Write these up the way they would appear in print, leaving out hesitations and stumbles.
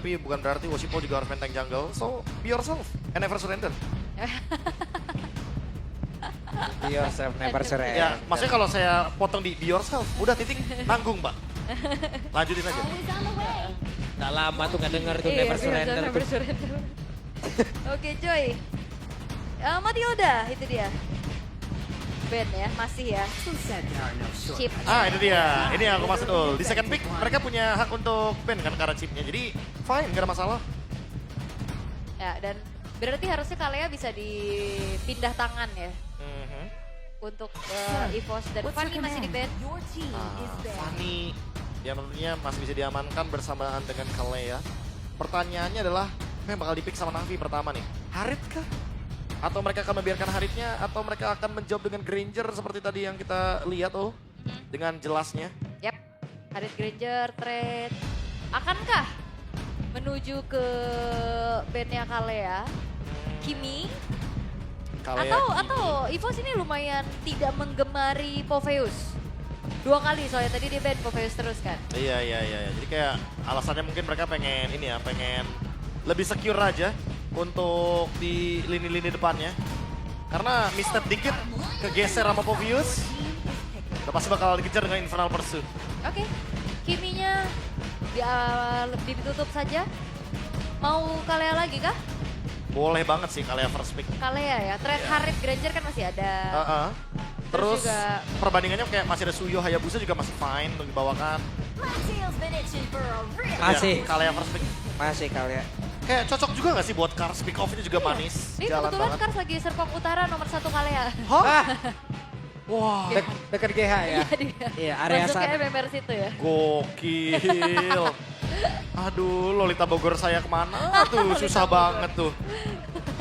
tapi bukan berarti Woshipo juga harus main tank jungle. So, be yourself and never surrender. Be yourself, never surrender. Ya, maksudnya kalau saya potong di be yourself, udah titik nanggung, Mbak. Lanjutin aja. Gak lama tuh gak denger tuh Iya, never surrender. never surrender. Oke, Joy. Matilda, itu dia. Ben ya, masih ya. Chip. Ah, itu dia. Ini yang aku maksud tuh. Di second pick, mereka punya hak untuk ban kan karena chipnya. Jadi, fine, gak ada masalah. Ya, dan berarti harusnya Kalea bisa dipindah tangan ya. Untuk EVOS dan Fanny masih di ban. Fanny, ya menurutnya masih bisa diamankan bersamaan dengan Kalea. Pertanyaannya adalah, yang bakal di-pick sama Na'Vi pertama nih. Harit kah? Atau mereka akan membiarkan Haritnya, atau mereka akan menjawab dengan Granger seperti tadi yang kita lihat dengan jelasnya. Yap, Harit Granger, trade. Akankah menuju ke bandnya Kalea, Kimi? Kalea, Atau EVOS ini lumayan tidak menggemari Poveus. 2 kali soalnya tadi dia ban Poveus terus kan. Iya. Jadi kayak alasannya mungkin mereka pengen ini ya, pengen lebih secure aja untuk di lini-lini depannya. Karena misstep dikit kegeser sama Povius, udah pasti bakal dikejar dengan Infernal Pursuit. Oke, Kiminya ditutup saja. Mau Kalea lagi kah? Boleh banget sih Kalea first pick. Kalea ya, trade Harit Granger kan masih ada. Terus juga perbandingannya kayak masih ada Suyo, Hayabusa juga masih fine untuk dibawakan. Masih. Ya, Kalea first pick. Masih Kalea. Kayak cocok juga gak sih buat Kars? Pick off-nya juga manis. Ini Jalan kebetulan banget. Kars lagi Serpong Utara nomor 1 Kalea. Hah? Wah, Dekat GH ya? Iya dia. Iya, area Masuk ke sana. MMR situ ya. gokil. Aduh, Lolita Bogor saya kemana tuh? Susah banget tuh.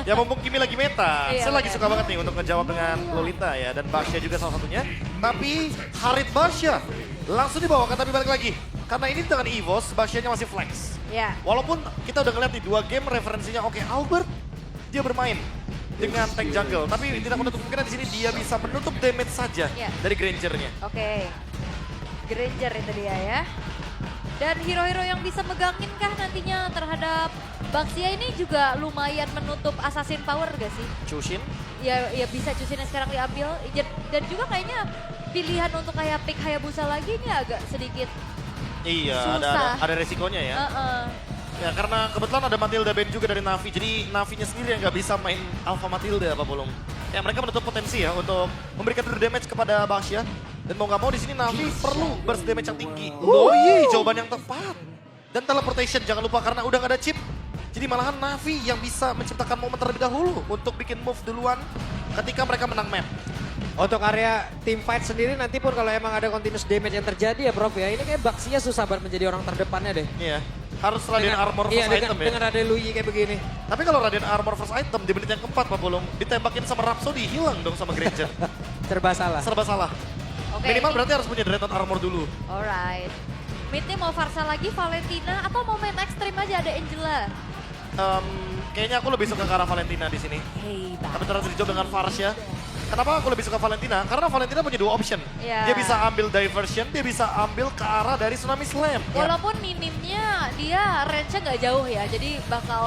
Ya mumpung Kimi lagi meta, Iya, saya lagi benar. suka banget nih untuk ngejawab dengan Lolita ya. Dan Basya juga salah satunya. Tapi Harit Basya langsung dibawakan tapi balik lagi. Karena ini dengan EVOS, Basyanya masih flex. Ya. Walaupun kita udah ngeliat di 2 game referensinya oke, Albert dia bermain dengan tank jungle. Tapi tidak menutup kemungkinan di sini dia bisa menutup damage saja Iya. dari Grangernya. Oke. Granger itu dia ya. Dan hero-hero yang bisa megangin kah nantinya terhadap Baxia ini juga lumayan menutup assassin power gak sih? Chushin, Ya bisa Cusin yang sekarang diambil. Dan juga kayaknya pilihan untuk kayak pick Hayabusa lagi ini agak sedikit iya susah. ada resikonya ya. Ya karena kebetulan ada Matilda band juga dari Na'Vi, jadi Na'Vi-nya sendiri yang nggak bisa main Alpha Matilda apa belum. Ya mereka menutup potensi ya untuk memberikan damage kepada Baxia. Dan mau nggak mau di sini Na'Vi perlu burst damage yang tinggi. Oh iya, jawaban yang tepat. Dan teleportation jangan lupa karena udah nggak ada chip. Jadi malahan Na'Vi yang bisa menciptakan momen terlebih dahulu untuk bikin move duluan ketika mereka menang map. Untuk area team fight sendiri nanti pun kalau emang ada continuous damage yang terjadi ya Prof ya. Ini kayak Baxia susah banget menjadi orang terdepannya deh. Iya, harus Radiant Armor first item ya. Dengan ada Lui kayak begini. Tapi kalau Radiant Armor first item di menit yang keempat Pak Bolong ditembakin sama Rhapsody, hilang dong sama Granger. Serba salah. Serba salah. Oke. Minimal berarti harus punya Dreadnought Armor dulu. Alright. Midnya mau Varsa lagi, Valentina, atau mau main ekstrim aja ada Angela? Kayaknya aku lebih suka ke arah Valentina di sini. Tapi terus dijawab dengan Varsya. Kenapa aku lebih suka Valentina? Karena Valentina punya 2 option. Iya. Dia bisa ambil diversion, dia bisa ambil ke arah dari Tsunami Slam. Walaupun minimnya dia range-nya nggak jauh ya, jadi bakal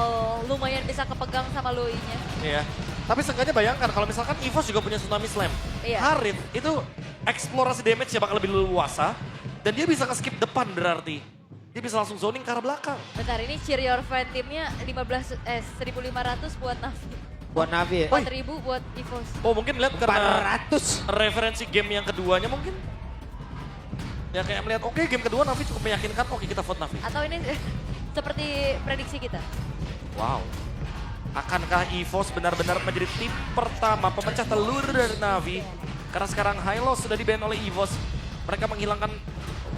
lumayan bisa kepegang sama Lui-nya. Iya. Tapi seenggaknya bayangkan kalau misalkan EVOS juga punya Tsunami Slam. Iya. Harit itu eksplorasi damage-nya bakal lebih leluasa. Dan dia bisa nge-skip depan berarti. Dia bisa langsung zoning ke arah belakang. Bentar, ini cheer your friend timnya 1.500 buat Na'Vi. Buat Na'Vi ya. 4.000 buat EVOS. Oh mungkin lihat karena 400. referensi game yang keduanya mungkin. Ya kayak melihat oke game kedua Na'Vi cukup meyakinkan, oke kita vote Na'Vi. Atau ini seperti prediksi kita. Wow. Akankah EVOS benar-benar menjadi tim pertama pemecah telur dari Na'Vi? Karena sekarang Hylos sudah di-ban oleh EVOS. Mereka menghilangkan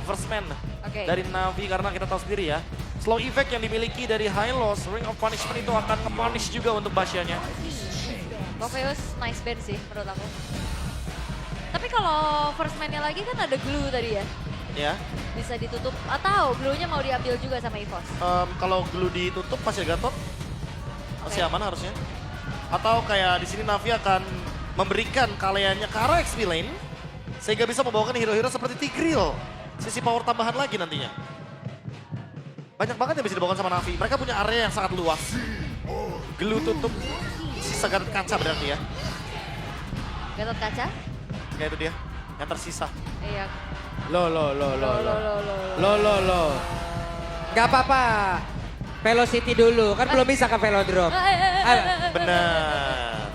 first man Oke. dari Na'Vi karena kita tahu sendiri ya. Slow effect yang dimiliki dari Hylos, Ring of Punishment itu akan nge-punish juga untuk Basyanya. Poveus nice band sih menurut aku. Tapi kalau first man-nya lagi kan ada glue tadi ya. Ya, Bisa ditutup atau glue-nya mau diambil juga sama EVOS. kalau glue ditutup pasti Gatot masih Oke. aman harusnya. Atau kayak di sini Na'Vi akan memberikan kaliannya ke arah XP lane sehingga bisa membawakan hero-hero seperti Tigreal. Sisi power tambahan lagi nantinya. banyak banget yang bisa dibawakan sama Navi. Mereka punya area yang sangat luas. Glue tutup sisa Gatot Kaca berarti ya. Gatot Kaca? Kayak itu dia, yang tersisa. Iya. Lo. Gak apa-apa. Velocity dulu, kan belum bisa ke Velodrome. Benar.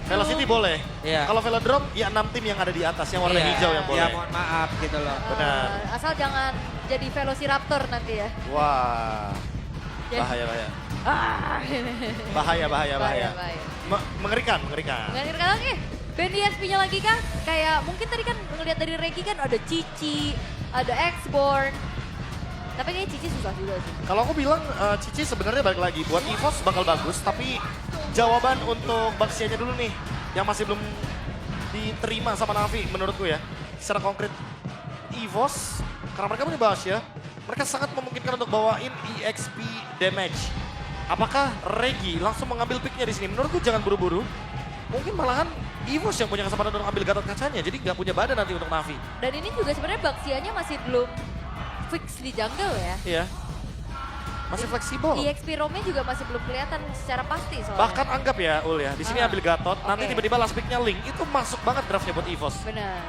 Velocity boleh. Iya. Kalau Velodrome, ya 6 tim yang ada di atas, yang warna hijau yang boleh. Ya mohon maaf gitu loh. Benar. Asal jangan jadi Velociraptor nanti ya. Wah, Ya. bahaya. Ah. Bahaya. Bahaya. Mengerikan. Mengerikan, oke. Band EXP-nya lagi kah? Kayak mungkin tadi kan ngelihat dari Regi kan ada Cici, ada X-Born. Tapi kayaknya Cici susah juga sih. Kalau aku bilang Cici sebenarnya balik lagi buat EVOS bakal bagus, tapi jawaban untuk Baxia-nya dulu nih yang masih belum diterima sama Navi menurutku ya. Secara konkret EVOS karena mereka punya Baxia, mereka sangat memungkinkan untuk bawain EXP damage. Apakah Regi langsung mengambil picknya di sini? Menurutku jangan buru-buru. Mungkin malahan EVOS yang punya kesempatan untuk ambil Gatot Kacanya, jadi nggak punya badan nanti untuk Navi. Dan ini juga sebenarnya Baxia-nya masih belum fix di jungle ya. Iya. Masih fleksibel. EXP Rome juga masih belum kelihatan secara pasti soalnya. Bahkan anggap ya Ul ya, di sini ambil Gatot, nanti Oke. tiba-tiba last pick-nya Link, itu masuk banget draftnya buat EVOS. Benar.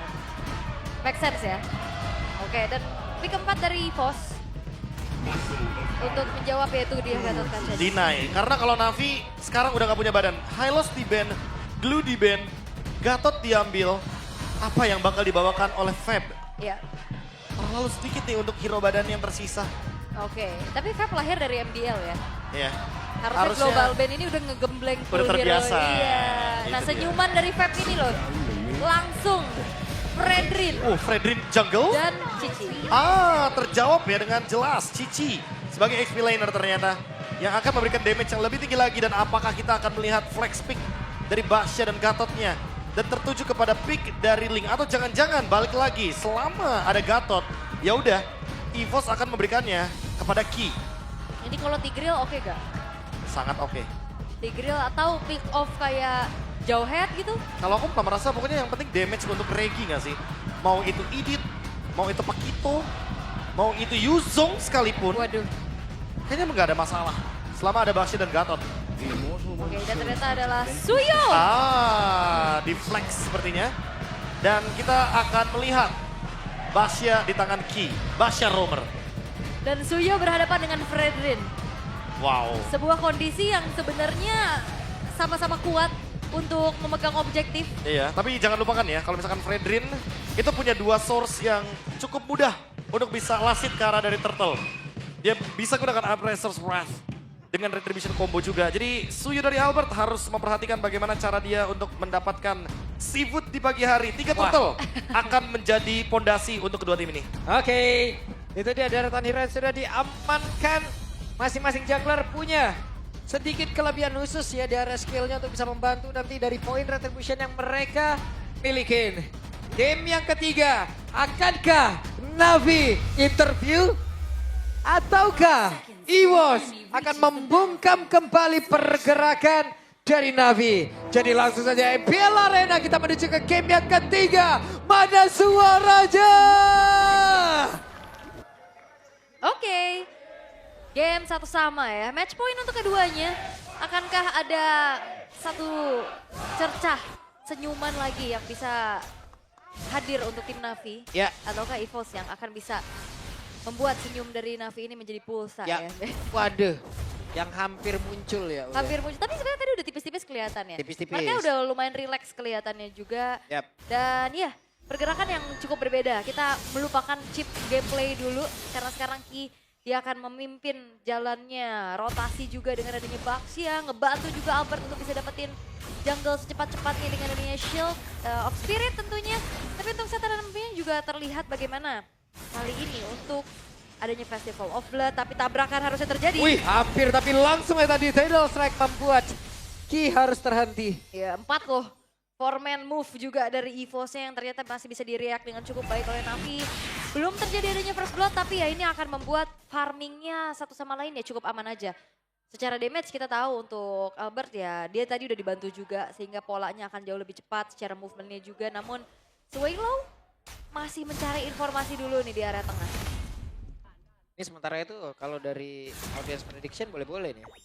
Make sense ya. Oke, dan pick keempat dari EVOS untuk menjawab yaitu dia Gatot Kaca. Deny, karena kalau Navi sekarang udah gak punya badan. Hylos di ban, Glue di ban, Gatot diambil, apa yang bakal dibawakan oleh Feb? Iya. Terlalu sedikit nih untuk hero badan yang tersisa. Oke, tapi Feb lahir dari MDL ya. Iya. Harusnya Global Band ini udah ngegembleng full Udah terbiasa. hero. Iya. Nah, Itu senyuman dari Feb ini loh. Langsung Fredrin Fredrin jungle? dan Cici. Terjawab ya dengan jelas. Cici sebagai XP laner ternyata yang akan memberikan damage yang lebih tinggi lagi. Dan apakah kita akan melihat flex pick dari Baxia dan Gatotnya dan tertuju kepada pick dari Link, atau jangan-jangan balik lagi selama ada Gatot ya udah EVOS akan memberikannya kepada Ki. Ini kalau Tigreal oke gak? Sangat oke. Tigreal atau pick off kayak Jauhead gitu? Kalau aku pernah merasa pokoknya yang penting damage untuk Regi gak sih? Mau itu Idit, mau itu Pakito, mau itu Yuzong sekalipun. Waduh. Kayaknya nggak ada masalah selama ada Baxia dan Gatot. Oke, dan ternyata adalah Suyo. Di flex sepertinya. Dan kita akan melihat Baxia di tangan Ki, Baxia Romer. Dan Suyo berhadapan dengan Fredrin. Wow. Sebuah kondisi yang sebenarnya sama-sama kuat untuk memegang objektif. Iya, tapi jangan lupakan ya, kalau misalkan Fredrin itu punya dua source yang cukup mudah untuk bisa lasit ke arah dari Turtle. Dia bisa gunakan Abracer's Wrath dengan Retribution combo juga. Jadi Suyo dari Albert harus memperhatikan bagaimana cara dia untuk mendapatkan seafood di pagi hari. 3 Turtle akan menjadi pondasi untuk kedua tim ini. Oke, itu dia deretan hero yang sudah diamankan. Masing-masing jungler punya sedikit kelebihan khusus ya di area skillnya untuk bisa membantu nanti dari poin retribution yang mereka milikin. Game yang ketiga, akankah Navi interview ataukah EVOS akan membungkam kembali pergerakan dari Navi? Jadi langsung saja MPL Arena kita menuju ke game yang ketiga. Mana suaranya? Oke, game satu sama ya. Match point untuk keduanya. Akankah ada satu cercah senyuman lagi yang bisa hadir untuk tim Navi? Ya. Ataukah EVOS yang akan bisa membuat senyum dari Navi ini menjadi pulsa ya? Waduh, yang hampir muncul ya. Hampir muncul, tapi sebenarnya tadi udah tipis-tipis kelihatan ya. Tipis-tipis. Mereka udah lumayan relax kelihatannya juga. Yap. Dan ya, pergerakan yang cukup berbeda. Kita melupakan chip gameplay dulu karena sekarang Ki dia akan memimpin jalannya. Rotasi juga dengan adanya Baxia, ngebantu juga Albert untuk bisa dapetin jungle secepat-cepatnya dengan adanya Shield of Spirit tentunya. Tapi untuk Satan dan Mpinya juga terlihat bagaimana kali ini untuk adanya Festival of Blood, tapi tabrakan harusnya terjadi. Wih, hampir tapi langsung ya tadi Tidal Strike membuat Ki harus terhenti. Ya, 4 loh. Foreman move juga dari EVOS-nya yang ternyata masih bisa di-react dengan cukup baik oleh Navi. Belum terjadi adanya first blood, tapi ya ini akan membuat farmingnya satu sama lain ya cukup aman aja. Secara damage kita tahu untuk Albert ya, dia tadi udah dibantu juga sehingga polanya akan jauh lebih cepat secara movementnya juga. Namun Swaylow masih mencari informasi dulu nih di area tengah. Ini sementara itu kalau dari audience prediction boleh-boleh nih. Wah.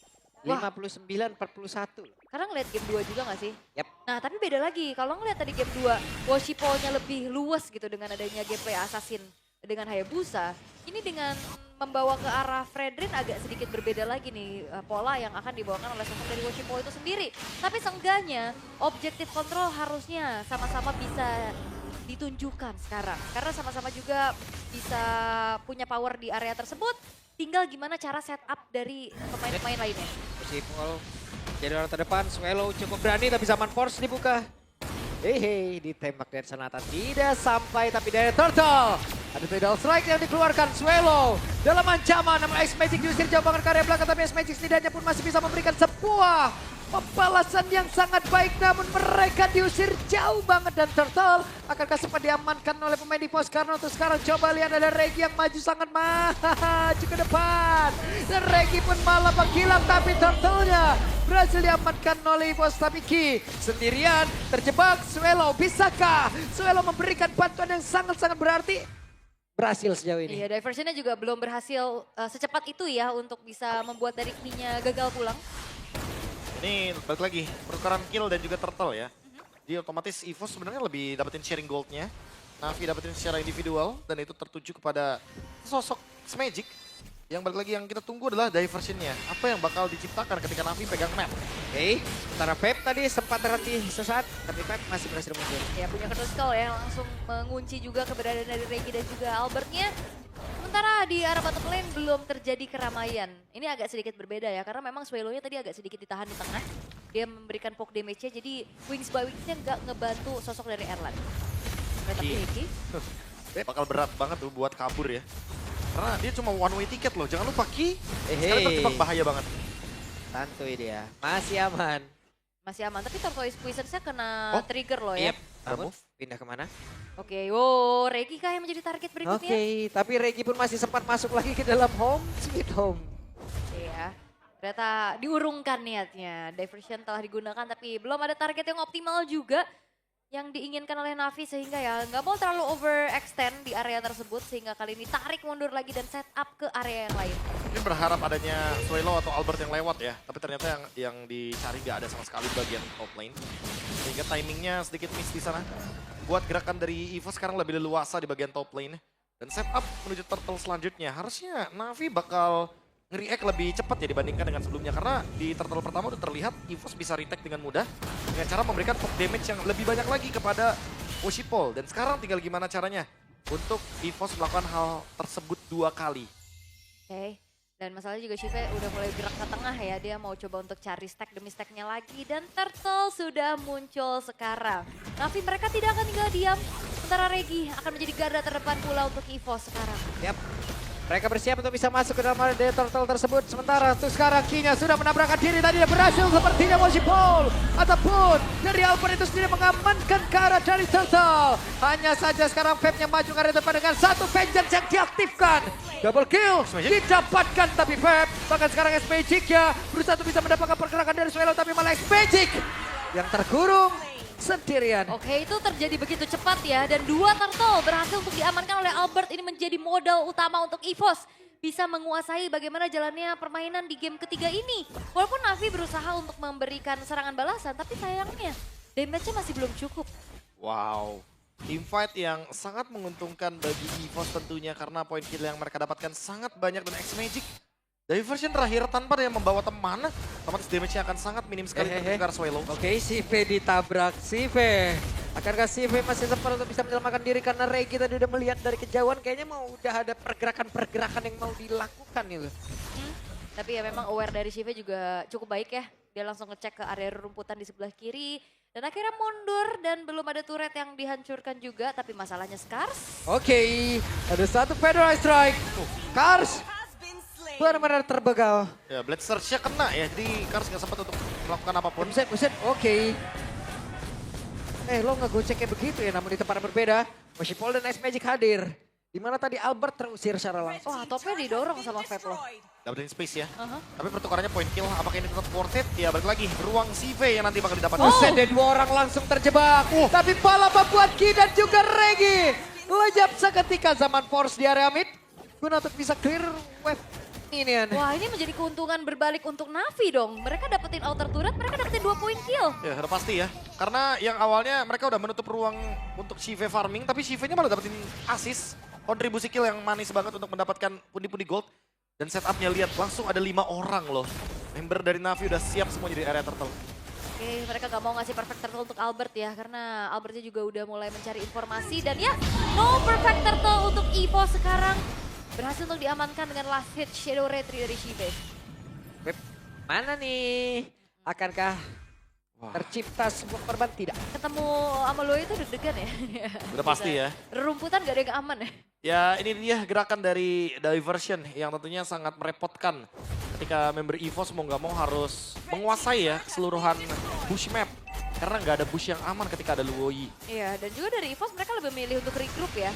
59-41 loh. Karena ngeliat game 2 juga gak sih? Yap. Nah tapi beda lagi, kalau ngeliat tadi game 2, Woshipol-nya lebih luas gitu dengan adanya gameplay Assassin dengan Hayabusa. Ini dengan membawa ke arah Fredrin agak sedikit berbeda lagi nih pola yang akan dibawakan oleh sosok dari Woshipol itu sendiri. Tapi seenggaknya objektif kontrol harusnya sama-sama bisa ditunjukkan sekarang. Karena sama-sama juga bisa punya power di area tersebut. Tinggal gimana cara setup dari pemain-pemain lainnya. Woshipol jadi orang terdepan, Swallow cukup berani tapi zaman Force dibuka. Hehe, ditembak dari Sonata tidak sampai tapi dari Turtle. Ada pedal strike yang dikeluarkan Swallow. Dalam ancaman namun Ice Magic diusir jauh banget ke area belakang tapi Ice Magic setidaknya pun masih bisa memberikan sebuah pembalasan yang sangat baik namun mereka diusir jauh banget dan Turtle akankah sempat diamankan oleh pemain di pos karena untuk sekarang coba lihat ada Regi yang maju sangat maju ke depan dan Regi pun malah menghilang tapi Turtle-nya berhasil diamankan oleh bos tapi Ki sendirian terjebak. Swallow bisakah Swallow memberikan bantuan yang sangat-sangat berarti? Berhasil sejauh ini. Iya, diversionnya juga belum berhasil secepat itu ya untuk bisa membuat dari Knie-nya gagal pulang. Ini balik lagi, pertukaran kill dan juga turtle ya. Jadi otomatis EVOS sebenarnya lebih dapetin sharing goldnya. Navi dapetin secara individual dan itu tertuju kepada sosok Magic. Yang balik lagi yang kita tunggu adalah diversionnya. Apa yang bakal diciptakan ketika Navi pegang map. Oke, sementara Pep tadi sempat terhenti sesaat, tapi Pep masih berhasil muncul. Ya punya Crystal Skull ya langsung mengunci juga keberadaan dari Regi dan juga Albertnya. Sementara di arah bottom lane belum terjadi keramaian. Ini agak sedikit berbeda ya karena memang Swallow-nya tadi agak sedikit ditahan di tengah. Dia memberikan poke damage-nya jadi Wings by Wings-nya nggak ngebantu sosok dari Erlan. Tapi Niki. Bakal berat banget tuh buat kabur ya. Karena dia cuma one way ticket loh, jangan lupa Ki. Sekarang terjebak bahaya banget. Santuy dia, masih aman. Masih aman, tapi Tortoise Poison-nya kena trigger loh ya. Yep. Namun, pindah kemana? Oke, wow, Regi kah yang menjadi target berikutnya? Oke, tapi Regi pun masih sempat masuk lagi ke dalam home, sweet home. Iya, ternyata diurungkan niatnya. Diversion telah digunakan tapi belum ada target yang optimal juga yang diinginkan oleh Navi sehingga ya nggak mau terlalu overextend di area tersebut sehingga kali ini tarik mundur lagi dan set up ke area yang lain. Ini berharap adanya Swallow atau Albert yang lewat ya, tapi ternyata yang dicari gak ada sama sekali bagian top lane. Sehingga timingnya sedikit miss di sana. Buat gerakan dari EVOS sekarang lebih leluasa di bagian top lane. Dan set up menuju turtle selanjutnya. Harusnya Navi bakal nge-react lebih cepat ya dibandingkan dengan sebelumnya. Karena di turtle pertama udah terlihat EVOS bisa retake dengan mudah. Dengan cara memberikan poke damage yang lebih banyak lagi kepada Woshipol. Dan sekarang tinggal gimana caranya untuk EVOS melakukan hal tersebut 2 kali. Oke, dan masalahnya juga Shive udah mulai gerak ke tengah ya. Dia mau coba untuk cari stack demi stacknya lagi. Dan Turtle sudah muncul sekarang. Navi mereka tidak akan tinggal diam. Sementara Regi akan menjadi garda terdepan pula untuk EVOS sekarang. Yap. Mereka bersiap untuk bisa masuk ke dalam area turtle tersebut. Sementara untuk sekarang Ki-nya sudah menabrakkan diri tadi dan berhasil sepertinya Woshipol. Ataupun dari Albert itu sendiri mengamankan ke arah dari turtle. Hanya saja sekarang Fab-nya maju ke area depan dengan satu Vengeance yang diaktifkan. Double kill didapatkan tapi Fab. Bahkan sekarang S-Magic-nya berusaha untuk bisa mendapatkan pergerakan dari Swallow tapi malah S-Magic yang terkurung sendirian. Oke, itu terjadi begitu cepat ya. Dan 2 turtle berhasil untuk diamankan oleh Albert. Ini menjadi modal utama untuk EVOS. Bisa menguasai bagaimana jalannya permainan di game ketiga ini. Walaupun Navi berusaha untuk memberikan serangan balasan, tapi sayangnya damage-nya masih belum cukup. Wow, team fight yang sangat menguntungkan bagi EVOS tentunya karena poin kill yang mereka dapatkan sangat banyak dan X-Magic. Diversion terakhir tanpa dia membawa teman, otomatis damage-nya akan sangat minim sekali untuk ke Swallow. Oke, Sive ditabrak. Sive. Akankah Sive masih sempat untuk bisa menyelamatkan diri karena Regi tadi udah melihat dari kejauhan kayaknya mau udah ada pergerakan-pergerakan yang mau dilakukan itu. Tapi ya memang aware dari Shive juga cukup baik ya. Dia langsung ngecek ke area rumputan di sebelah kiri. Dan akhirnya mundur dan belum ada turret yang dihancurkan juga. Tapi masalahnya Scars. Oke, ada satu Federal Strike. Scars benar-benar terbegal. Ya, Blade Surge-nya kena ya, jadi Kars nggak sempat untuk melakukan apapun. Buset, oke. Lo ngegocek kayak begitu ya, namun di tempat yang berbeda. Woshipol dan Ice Magic hadir. Dimana tadi Albert terusir secara langsung. Wah, topnya didorong sama Fab loh. Dapetin space ya. Tapi pertukarannya point kill, apakah ini tetap worth it? Ya balik lagi, ruang CV yang nanti bakal didapatkan. Buset, dan 2 orang langsung terjebak. Tapi malah membuat Ki dan juga Regi lejap seketika zaman Force di area mid. guna untuk bisa clear wave minion. Wah, ini menjadi keuntungan berbalik untuk Navi dong. Mereka dapetin outer turret, mereka dapetin 2 poin kill. Ya udah pasti ya. Karena yang awalnya mereka udah menutup ruang untuk Shive farming, tapi Shive-nya malah dapetin assist. Kontribusi kill yang manis banget untuk mendapatkan pundi-pundi gold. Dan setupnya lihat langsung ada 5 orang loh. Member dari Navi udah siap semua jadi area turtle. Oke, mereka gak mau ngasih perfect turtle untuk Albert ya. Karena Albertnya juga udah mulai mencari informasi. Dan ya, no perfect turtle untuk Evo sekarang. Berhasil untuk diamankan dengan last hit Shadow Retry dari Shive. Web mana nih? Akankah tercipta sebuah korban? Tidak. Ketemu sama lo itu deg-degan ya. Udah pasti ya. Rumputan gak ada yang aman ya. Ya ini dia gerakan dari Diversion yang tentunya sangat merepotkan. Ketika member EVOS mau nggak mau harus menguasai ya keseluruhan bush map. Karena nggak ada bush yang aman ketika ada Luoyi. Iya, dan juga dari EVOS mereka lebih memilih untuk regroup ya.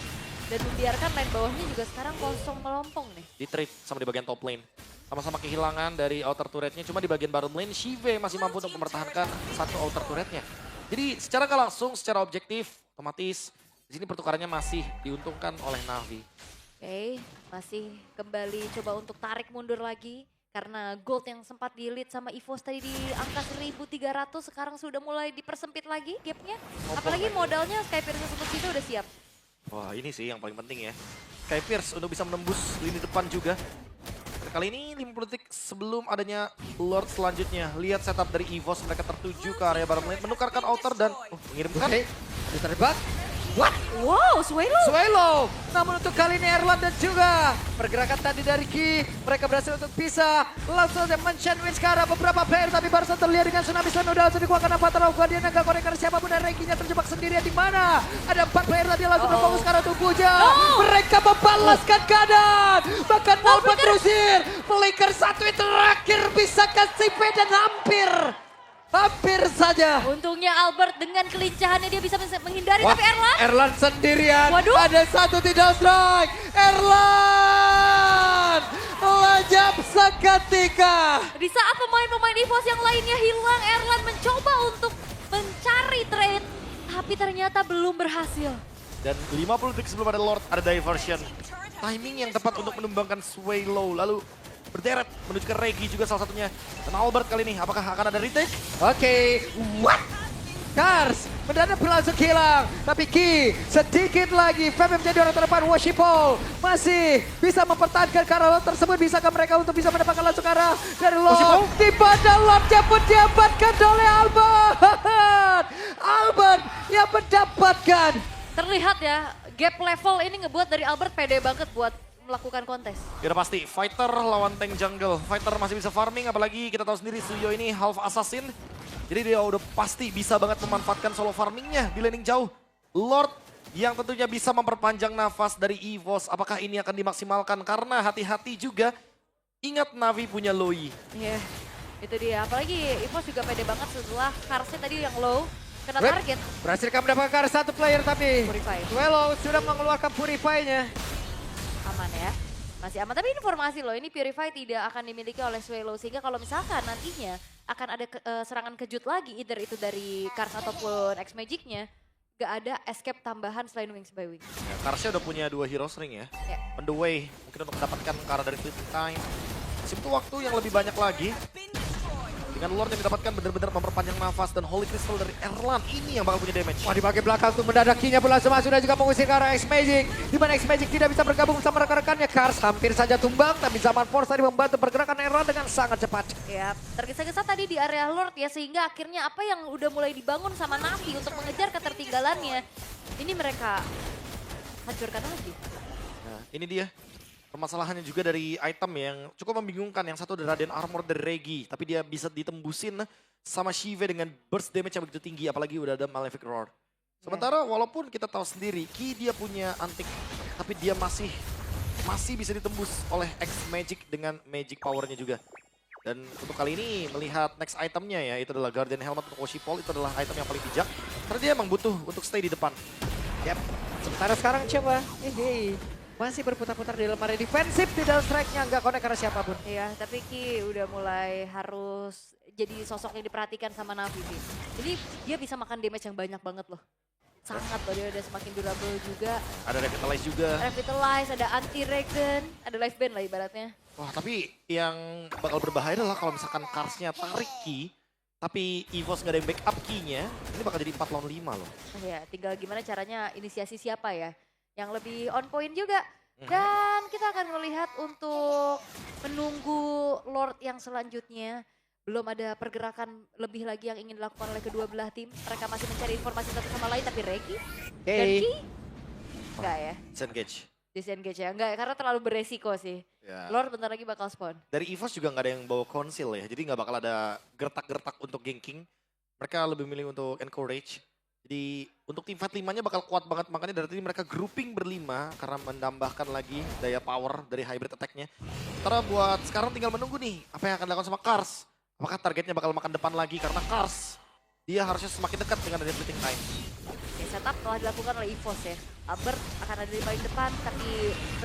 Dan membiarkan lane bawahnya juga sekarang kosong melompong nih. Di trade sama di bagian top lane. Sama-sama kehilangan dari outer turretnya. Cuma di bagian bottom lane Shive masih mampu untuk mempertahankan satu outer turretnya. Jadi secara nggak langsung, secara objektif, otomatis di sini pertukarannya masih diuntungkan oleh Navi. Oke, masih kembali coba untuk tarik mundur lagi. Karena gold yang sempat di-lead sama EVOS tadi di angka 1.300 sekarang sudah mulai dipersempit lagi gapnya. Apalagi modalnya Skypierce untuk situ udah siap. Wah ini sih yang paling penting ya. Skypierce untuk bisa menembus lini depan juga. Kali ini 50 detik sebelum adanya Lord selanjutnya. Lihat setup dari EVOS, mereka tertuju ke area bottom lane. Menukarkan outer dan mengirimkan. Oke, ditembak. What? Wow, Swelo. Swelo. Namun untuk kali ini Erlan dan juga pergerakan tadi dari Ki. Mereka berhasil untuk bisa langsung saja men-sandwich ke arah beberapa player. Tapi barusan terlihat dengan tsunami sun udah langsung dikeluarkan Avatar of Guardian. Gak konekan siapapun dan Reiki-nya terjebak sendirian di mana. Ada 4 player tadi langsung berfokus ke arah tubuhnya. Mereka membalaskan keadaan. Bahkan Albert terusir. Flicker satu yang terakhir bisa kasih dan hampir saja. Untungnya Albert dengan kelincahannya dia bisa menghindari, tapi Erlan. Erlan sendirian. Waduh. Ada satu tidak strike. Erlan lejap seketika. Di saat pemain-pemain EVOS yang lainnya hilang, Erlan mencoba untuk mencari trade. Tapi ternyata belum berhasil. Dan 50 detik sebelum ada Lord, ada Diversion. Timing yang tepat untuk menumbangkan Swelo. Lalu berderet menuju ke Regi juga salah satunya. Dan Albert kali ini, apakah akan ada retake? Oke, what? Kars mendadak langsung hilang. Tapi Ki sedikit lagi. Feb menjadi orang terdepan. Washipol masih bisa mempertahankan ke arah Lord tersebut. Bisakah mereka untuk bisa mendapatkan langsung ke arah dari Lord? Di pada Lordnya pun diamankan oleh Albert. Albert yang mendapatkan. Terlihat ya, gap level ini ngebuat dari Albert pede banget buat melakukan kontes. Ya udah pasti, fighter lawan tank jungle. Fighter masih bisa farming, apalagi kita tahu sendiri Suyo ini half assassin. Jadi dia udah pasti bisa banget memanfaatkan solo farmingnya di laning jauh. Lord yang tentunya bisa memperpanjang nafas dari EVOS. Apakah ini akan dimaksimalkan? Karena hati-hati juga, ingat Navi punya Loi. Iya, itu dia. Apalagi EVOS juga pede banget setelah Karsnya tadi yang low. Kena target. Berhasilkah mendapatkan satu player tapi Purify. Swelo sudah mengeluarkan Purify-nya. Aman ya. Masih aman, tapi informasi loh, ini Purify tidak akan dimiliki oleh Swelo. Sehingga kalau misalkan nantinya akan ada serangan kejut lagi, either itu dari Kars ataupun X-Magic-nya, gak ada escape tambahan selain Wings by Wings. Ya, Karsnya udah punya 2 hero ring ya. Ya. On the way, mungkin untuk mendapatkan ke arah dari fleeting time. Masih butuh waktu yang lebih banyak lagi. Dengan Lord yang didapatkan benar-benar memperpanjang nafas dan Holy Crystal dari Erlan ini yang bakal punya damage. Wah, di bagian belakang untuk mendadakinya pula masuk dan juga mengusir ke arah X-Magic. Di mana X-Magic tidak bisa bergabung sama rekan-rekannya. Kars hampir saja tumbang, tapi Zaman Force tadi membantu pergerakan Erlan dengan sangat cepat. Ya, tergesa-gesa tadi di area Lord ya, sehingga akhirnya apa yang udah mulai dibangun sama Navi untuk mengejar ketertinggalannya, ini mereka hancurkan lagi. Nah, ini dia. Permasalahannya juga dari item yang cukup membingungkan. Yang satu ada Radiant Armor dari Regi, tapi dia bisa ditembusin sama Shive dengan burst damage yang begitu tinggi, apalagi udah ada Malefic Roar. Sementara walaupun kita tahu sendiri, Ki dia punya antik, tapi dia masih bisa ditembus oleh X-Magic dengan magic powernya juga. Dan untuk kali ini melihat next itemnya ya, itu adalah Guardian Helmet untuk Oshipol, itu adalah item yang paling bijak. Karena dia emang butuh untuk stay di depan. Yap. Sementara sekarang coba, masih berputar-putar di dalam area defensif, di dalam strike-nya nggak connect karena siapapun. Iya, tapi Ki udah mulai harus jadi sosok yang diperhatikan sama Navi. Jadi dia bisa makan damage yang banyak banget loh. sangat loh, dia udah semakin durable juga. Ada Revitalize juga. Revitalize, ada anti-regen, ada life ban lah ibaratnya. Wah, tapi yang bakal berbahaya adalah kalau misalkan Karsnya tarik key, tapi EVOS nggak ada yang backup key-nya, ini bakal jadi 4 lawan 5 loh. Ya, tinggal gimana caranya inisiasi siapa ya yang lebih on point juga. Dan kita akan melihat untuk menunggu Lord yang selanjutnya. Belum ada pergerakan lebih lagi yang ingin dilakukan oleh kedua belah tim. Mereka masih mencari informasi satu sama lain, tapi Regi dan Ki enggak ya. Disengage. Disengage ya, enggak karena terlalu beresiko sih. Ya. Lord bentar lagi bakal spawn. Dari EVOS juga nggak ada yang bawa konsil ya, jadi nggak bakal ada gertak-gertak untuk ganking. Mereka lebih milih untuk encourage. Jadi untuk tim fight 5-nya bakal kuat banget, makanya dari tadi mereka grouping berlima karena menambahkan lagi daya power dari hybrid attack-nya. Karena buat sekarang tinggal menunggu nih, apa yang akan dilakukan sama Kars. Apakah targetnya bakal makan depan lagi karena Kars, dia harusnya semakin dekat dengan dari splitting time. Oke, setup telah dilakukan oleh EVOS ya. Albert akan ada di paling depan, tapi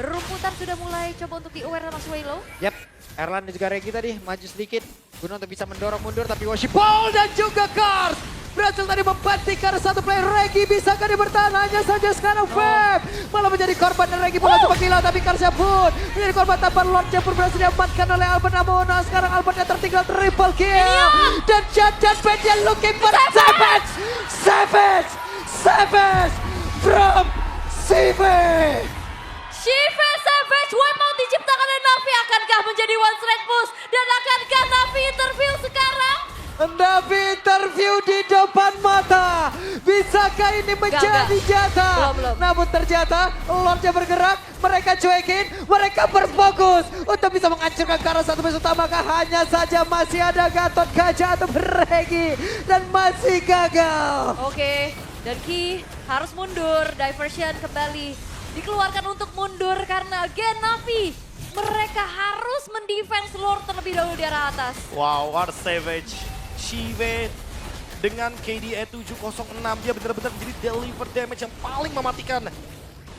rumputan sudah mulai coba untuk di-aware sama Swallow. Yap, Erlan dan juga Regi tadi maju sedikit. Guna untuk bisa mendorong mundur, tapi Washipol dan juga Kars berhasil tadi membantingkan satu player. Regi bisakah dia bertahan? Hanya saja sekarang Feb malah menjadi korban dan Regi bukan cuma gila, tapi Karsnya pun menjadi korban tanpa Lordnya pun berhasil diamankan oleh Albert. Namun sekarang Albertnya tertinggal triple kill. Dan Jajan Bednya looking for Savage! Savage! Savage! From CV! Shiva Savage, one mau diciptakan oleh Navi. Akankah menjadi one strike push? Dan akankah Navi interview sekarang? Navi interview di depan mata. Bisakah ini menjadi jatah? Belum. Namun ternyata Lordnya bergerak, mereka cuekin, mereka berfokus untuk bisa menghancurkan ke arah satu base utama. Hanya saja masih ada Gatot Kaca atau Regi dan masih gagal. Oke, dan Ki harus mundur. Diversion kembali dikeluarkan untuk mundur karena Gen Navi. Mereka harus mendefense Lord terlebih dahulu di arah atas. Wow, what a savage. Shive dengan KDA 706, dia benar-benar menjadi deliver damage yang paling mematikan.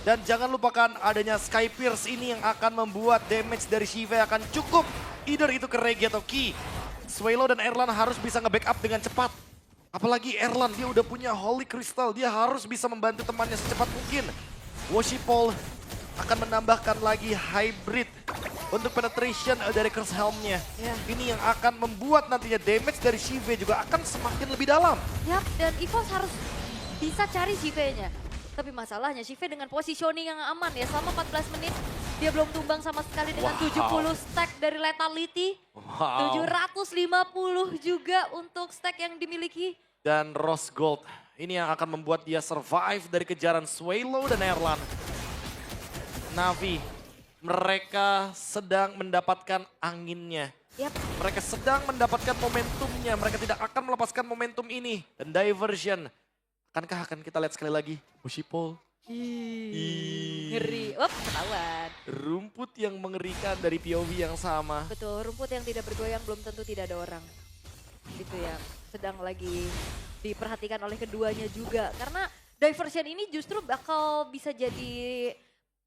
Dan jangan lupakan adanya Sky Pierce ini yang akan membuat damage dari Shive akan cukup. Either itu ke Regi atau Ki. Swallow dan Erlan harus bisa nge-backup dengan cepat. Apalagi Erlan, dia udah punya Holy Crystal, dia harus bisa membantu temannya secepat mungkin. Washipol akan menambahkan lagi hybrid untuk penetration dari Curse Helm-nya. Ya. Ini yang akan membuat nantinya damage dari Shive juga akan semakin lebih dalam. Yap, dan EVOS harus bisa cari Shive-nya. Tapi masalahnya Shive dengan positioning yang aman ya, selama 14 menit dia belum tumbang sama sekali dengan 70 stack dari Lethality. Wow. 750 juga untuk stack yang dimiliki. Dan Rose Gold, ini yang akan membuat dia survive dari kejaran Swallow dan Erlan. Navi, mereka sedang mendapatkan anginnya. Yap. Mereka sedang mendapatkan momentumnya, mereka tidak akan melepaskan momentum ini. Dan diversion, akankah akan kita lihat sekali lagi? Washipol. Ngeri. Ketahuan. Rumput yang mengerikan dari POV yang sama. Betul, rumput yang tidak bergoyang belum tentu tidak ada orang. Itu ya, sedang lagi diperhatikan oleh keduanya juga. Karena diversion ini justru bakal bisa jadi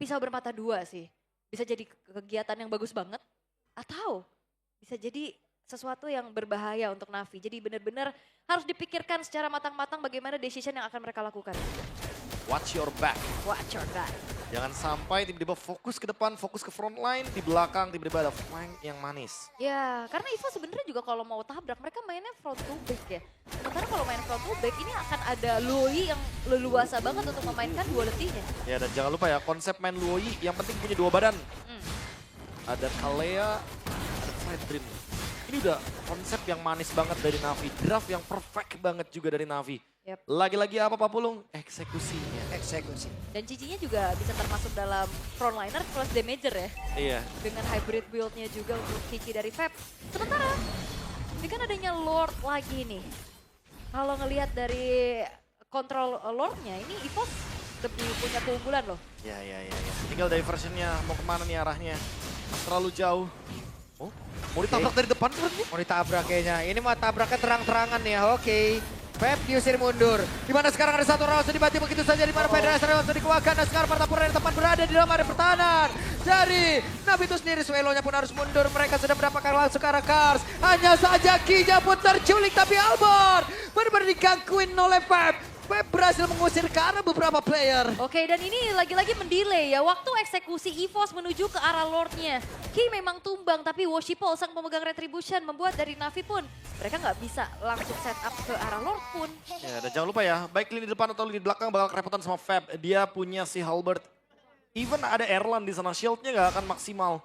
pisau bermata dua sih. Bisa jadi kegiatan yang bagus banget atau bisa jadi sesuatu yang berbahaya untuk Navi. Jadi benar-benar harus dipikirkan secara matang-matang bagaimana decision yang akan mereka lakukan. Watch your back. Watch your back. Jangan sampai tiba-tiba fokus ke depan, fokus ke front line, di belakang tiba-tiba ada flank yang manis. Ya, karena Evo sebenarnya juga kalau mau tabrak mereka mainnya front to back ya. Sementara kalau main front to back ini akan ada Luoyi yang leluasa banget untuk memainkan duality-nya. Ya, dan jangan lupa ya, konsep main Luoyi yang penting punya dua badan. Ada Kalea, ada Fredrin. Ini udah konsep yang manis banget dari Navi. Draft yang perfect banget juga dari Navi. Yep. Lagi-lagi apa Pak Pulung? Eksekusinya. Eksekusi. Dan Cici-nya juga bisa termasuk dalam frontliner plus damager ya. Iya. Dengan hybrid build-nya juga untuk Cici dari Feb. Sementara, ini kan adanya Lord lagi nih. Kalau ngelihat dari kontrol Lord-nya, ini EVOS lebih punya keunggulan loh. Ya. Tinggal diversionnya mau kemana nih arahnya. Terlalu jauh. Oh, mau ditabrak dari depan sebenarnya? Mau ditabrak kayaknya. Ini mau tabraknya terang-terangan ya. Oke. Pep diusir mundur. Di mana sekarang ada satu round dibanti begitu saja di mana Federasi langsung dikeluarkan dan sekarang Partapura yang tepat berada di dalam area pertahanan dari Navi itu sendiri. Swallow-nya pun harus mundur. Mereka sudah mendapatkan langsung ke arah Kars. Hanya saja Ki-nya pun terculik tapi Albert benar-benar digangguin oleh Pep. Feb berhasil mengusir ke arah beberapa player. Oke, dan ini lagi-lagi mendelay ya. Waktu eksekusi EVOS menuju ke arah Lordnya. Ki memang tumbang, tapi Woshipol sang pemegang Retribution membuat dari Navi pun mereka nggak bisa langsung set up ke arah Lord pun. Ya, dan jangan lupa ya, baik lini depan atau lini belakang bakal kerepotan sama Fab. Dia punya si Halberd. Even ada Erlan di sana, shieldnya nggak akan maksimal.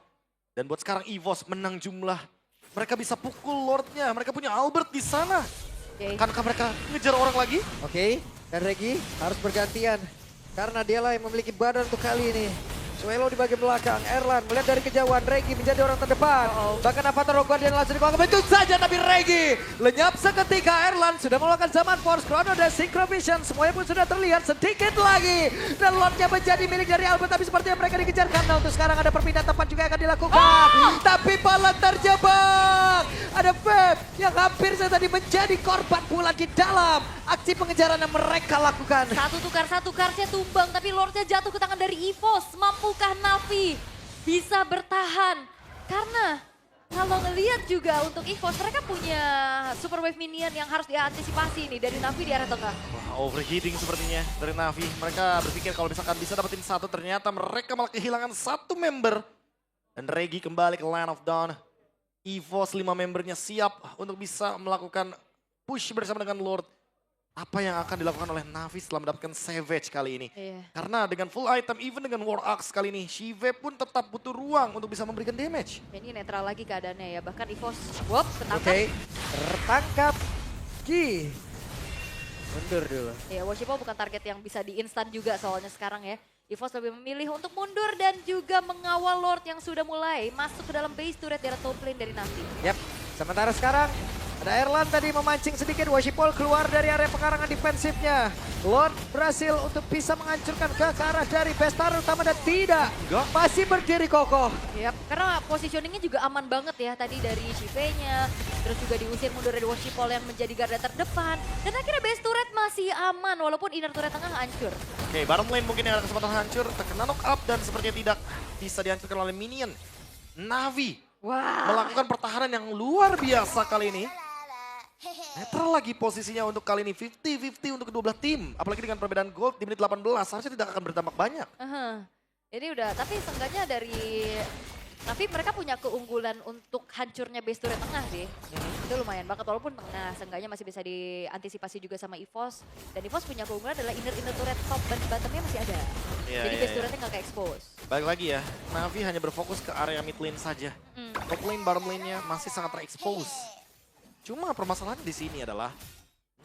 Dan buat sekarang EVOS menang jumlah. Mereka bisa pukul Lordnya, mereka punya Albert di sana. Oke. Akankah mereka ngejar orang lagi? Oke, dan Regi harus bergantian. Karena dialah yang memiliki badan untuk kali ini. Suelo di bagian belakang, Erlan melihat dari kejauhan, Regi menjadi orang terdepan. Bahkan Avatar Rogue Guardian langsung dikeluarkan, begitu saja tapi Regi lenyap seketika. Erlan sudah melakukan zaman Force, Chrono dan Synchrovision, semuanya pun sudah terlihat sedikit lagi. Dan Lordnya menjadi milik dari Albert, tapi sepertinya mereka dikejar karena untuk sekarang ada perpindahan tempat juga yang akan dilakukan. Tapi Palan terjebak. Ada Feb yang hampir saja tadi menjadi korban pula di dalam aksi pengejaran yang mereka lakukan. Satu karsnya tumbang, tapi Lordnya jatuh ke tangan dari EVOS. Mampukah Navi bisa bertahan? Karena kalau ngelihat juga untuk EVOS, mereka punya Super Wave Minion yang harus diantisipasi nih dari Navi di area tengah. Wah, overheating sepertinya dari Navi. Mereka berpikir kalau misalkan bisa dapetin satu, ternyata mereka malah kehilangan satu member. Dan Regi kembali ke Land of Dawn. EVOS 5 membernya siap untuk bisa melakukan push bersama dengan Lord. Apa yang akan dilakukan oleh Navi setelah mendapatkan Savage kali ini? Iya. Karena dengan full item, even dengan War Axe kali ini, Shive pun tetap butuh ruang untuk bisa memberikan damage. Ini netral lagi keadaannya ya, bahkan EVOS, wop, ketangkap. Oke, tertangkap. Ki. Mundur dulu. Ya, Woshipol bukan target yang bisa di-instan juga soalnya sekarang ya. EVOS lebih memilih untuk mundur dan juga mengawal Lord yang sudah mulai masuk ke dalam base turret dari top lane dari Navi. Yap, sementara sekarang ada Erlan tadi memancing sedikit, Woshipol keluar dari area pekarangan defensifnya. Lord berhasil untuk bisa menghancurkan ke arah dari Bestaro utama dan tidak. Masih berdiri kokoh. Yap, karena positioningnya juga aman banget ya tadi dari Shive-nya. Terus juga diusir mundur dari Woshipol yang menjadi garda terdepan. Dan akhirnya base turret masih aman walaupun inner turret tengah hancur. Oke, bottom lane mungkin yang ada kesempatan hancur, terkena knock up dan sepertinya tidak bisa dihancurkan oleh minion. Navi Wah. melakukan pertahanan yang luar biasa kali ini. Netral lagi posisinya untuk kali ini, 50-50 untuk kedua belah tim. Apalagi dengan perbedaan gold di menit 18, harusnya tidak akan berdampak banyak. Ini udah, tapi seenggaknya dari Navi mereka punya keunggulan untuk hancurnya base turret tengah sih. Itu lumayan banget, walaupun tengah seenggaknya masih bisa diantisipasi juga sama EVOS. Dan EVOS punya keunggulan adalah inner turret top dan bottomnya masih ada. Jadi base turretnya nggak ke-expose. Balik lagi ya, Navi hanya berfokus ke area mid lane saja. Top lane, bottom lane-nya masih sangat ter-expose. Cuma permasalahannya di sini adalah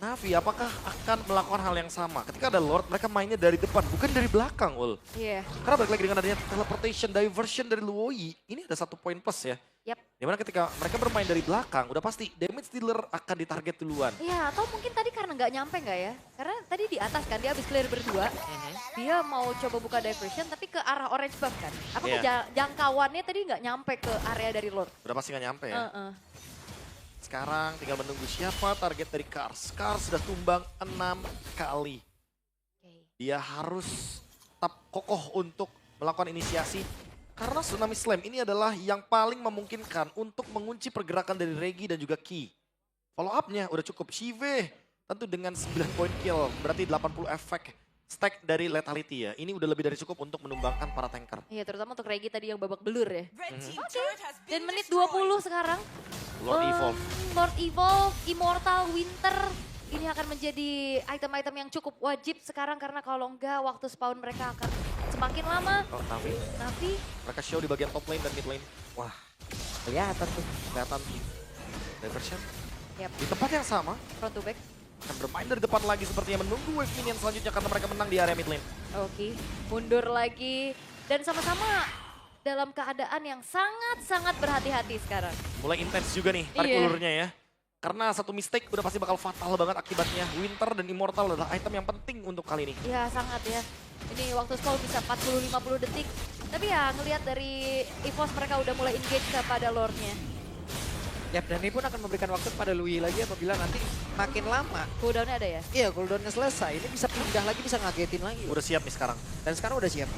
Navi apakah akan melakukan hal yang sama? Ketika ada Lord, mereka mainnya dari depan, bukan dari belakang, Ul. Iya. Karena balik lagi dengan adanya teleportation, diversion dari Luoyi, ini ada 1 poin plus ya. Yap. Dimana ketika mereka bermain dari belakang, udah pasti damage dealer akan ditarget duluan. Iya, atau mungkin tadi karena nggak nyampe nggak ya? Karena tadi di atas kan, dia habis clear berdua. Dia mau coba buka diversion, tapi ke arah orange buff kan. Apakah jangkauannya tadi nggak nyampe ke area dari Lord? Udah pasti nggak nyampe ya. Sekarang tinggal menunggu siapa target dari Kars. Kars sudah tumbang 6 kali. Dia harus tetap kokoh untuk melakukan inisiasi. Karena Tsunami Slam ini adalah yang paling memungkinkan untuk mengunci pergerakan dari Regi dan juga Ki. Follow up-nya udah cukup. Shive tentu dengan 9 poin kill, berarti 80 efek stack dari lethality ya. Ini udah lebih dari cukup untuk menumbangkan para tanker. Iya, terutama untuk Regi tadi yang babak belur ya. Oke, dan menit 20 sekarang. Lord Evolve. Lord Evolve, Immortal, Winter. Ini akan menjadi item-item yang cukup wajib sekarang karena kalau enggak waktu spawn mereka akan semakin lama. Oh, Navi. Navi. Mereka show di bagian top lane dan mid lane. Wah, Kelihatan tuh. kelihatan diversion. Yap, Di tempat yang sama, front to back. akan bermain dari depan lagi sepertinya menunggu wave minion selanjutnya karena mereka menang di area mid lane. Oke, mundur lagi. Dan sama-sama dalam keadaan yang sangat-sangat berhati-hati sekarang. Mulai intens juga nih tarik Iya. ulurnya ya. Karena satu mistake udah pasti bakal fatal banget akibatnya. Winter dan Immortal adalah item yang penting untuk kali ini. Ya sangat ya. Ini waktu spawn bisa 40-50 detik. Tapi ya ngelihat dari EVOS mereka udah mulai engage kepada Lordnya. Yap, dan ini pun akan memberikan waktu kepada Lui lagi apabila nanti makin lama. Cooldownnya ada ya? Iya, cooldownnya selesai. Ini bisa pindah lagi, bisa ngagetin lagi. Udah siap nih sekarang. Dan sekarang udah siap.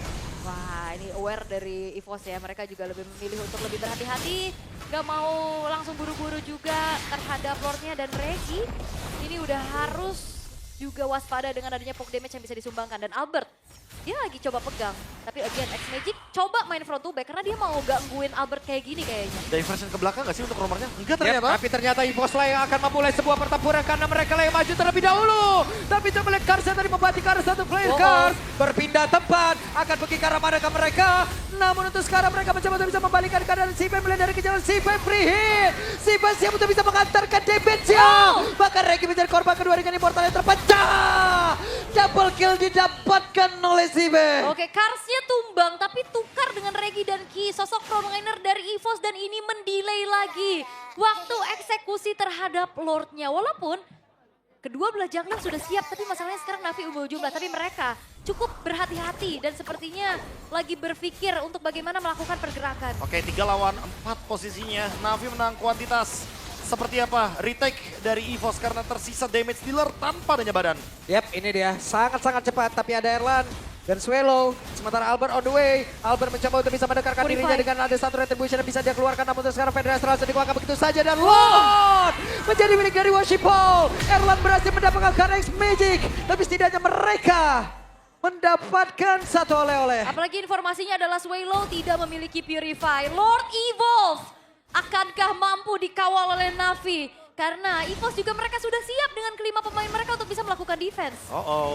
Wah ini aware dari EVOS ya. Mereka juga lebih memilih untuk lebih berhati-hati. Gak mau langsung buru-buru juga terhadap Lordnya dan Regi. Ini udah harus juga waspada dengan adanya poke damage yang bisa disumbangkan. Dan Albert, dia lagi coba pegang. Tapi again, X-Magic coba main front to back karena dia mau gangguin Albert kayak gini kayaknya. Diversion ke belakang nggak sih untuk romernya? Enggak Yep, ternyata. tapi ternyata EVOS lah yang akan memulai sebuah pertempuran karena mereka lah yang maju terlebih dahulu. Tapi coba lihat Kars yang tadi membati Kars satu player Kars. Berpindah tempat, akan pergi ke arah manakah mereka. Namun untuk sekarang mereka mencoba untuk bisa membalikan keadaan Sipen melihat dari kejauhan Sipen free hit. Sipen siap untuk bisa mengantarkan damage-nya. Bahkan Regi menjadi korban kedua dengan immortal yang terpecah. Double kill didapatkan oleh Sipen. Oke, Karsnya tumbang tapi tukar dengan Regi dan Ki. Sosok frontliner dari EVOS dan ini mendelay lagi waktu eksekusi terhadap Lordnya. Walaupun kedua belah jungler sudah siap, tapi masalahnya sekarang Navi ubah jumlah. Tapi mereka cukup berhati-hati dan sepertinya lagi berpikir untuk bagaimana melakukan pergerakan. Oke, 3 lawan 4 posisinya. Navi menang kuantitas. Seperti apa retake dari EVOS karena tersisa damage dealer tanpa adanya badan. Yap, ini dia sangat-sangat cepat tapi ada Erlan dan Swallow. Sementara Albert on the way. Albert mencoba untuk bisa mendekatkan Purify. dirinya dengan ada satu retribution yang bisa dia keluarkan. Namun untuk sekarang Federasi langsung dikeluarkan begitu saja dan Lord menjadi milik dari Worshipful. Erlan berhasil mendapatkan X-Magic. Tapi setidaknya mereka mendapatkan satu oleh-oleh. Apalagi informasinya adalah Swallow tidak memiliki Purify. Lord Evolve. Akankah mampu dikawal oleh Navi? Karena EVOS juga mereka sudah siap dengan kelima pemain mereka untuk bisa melakukan defense.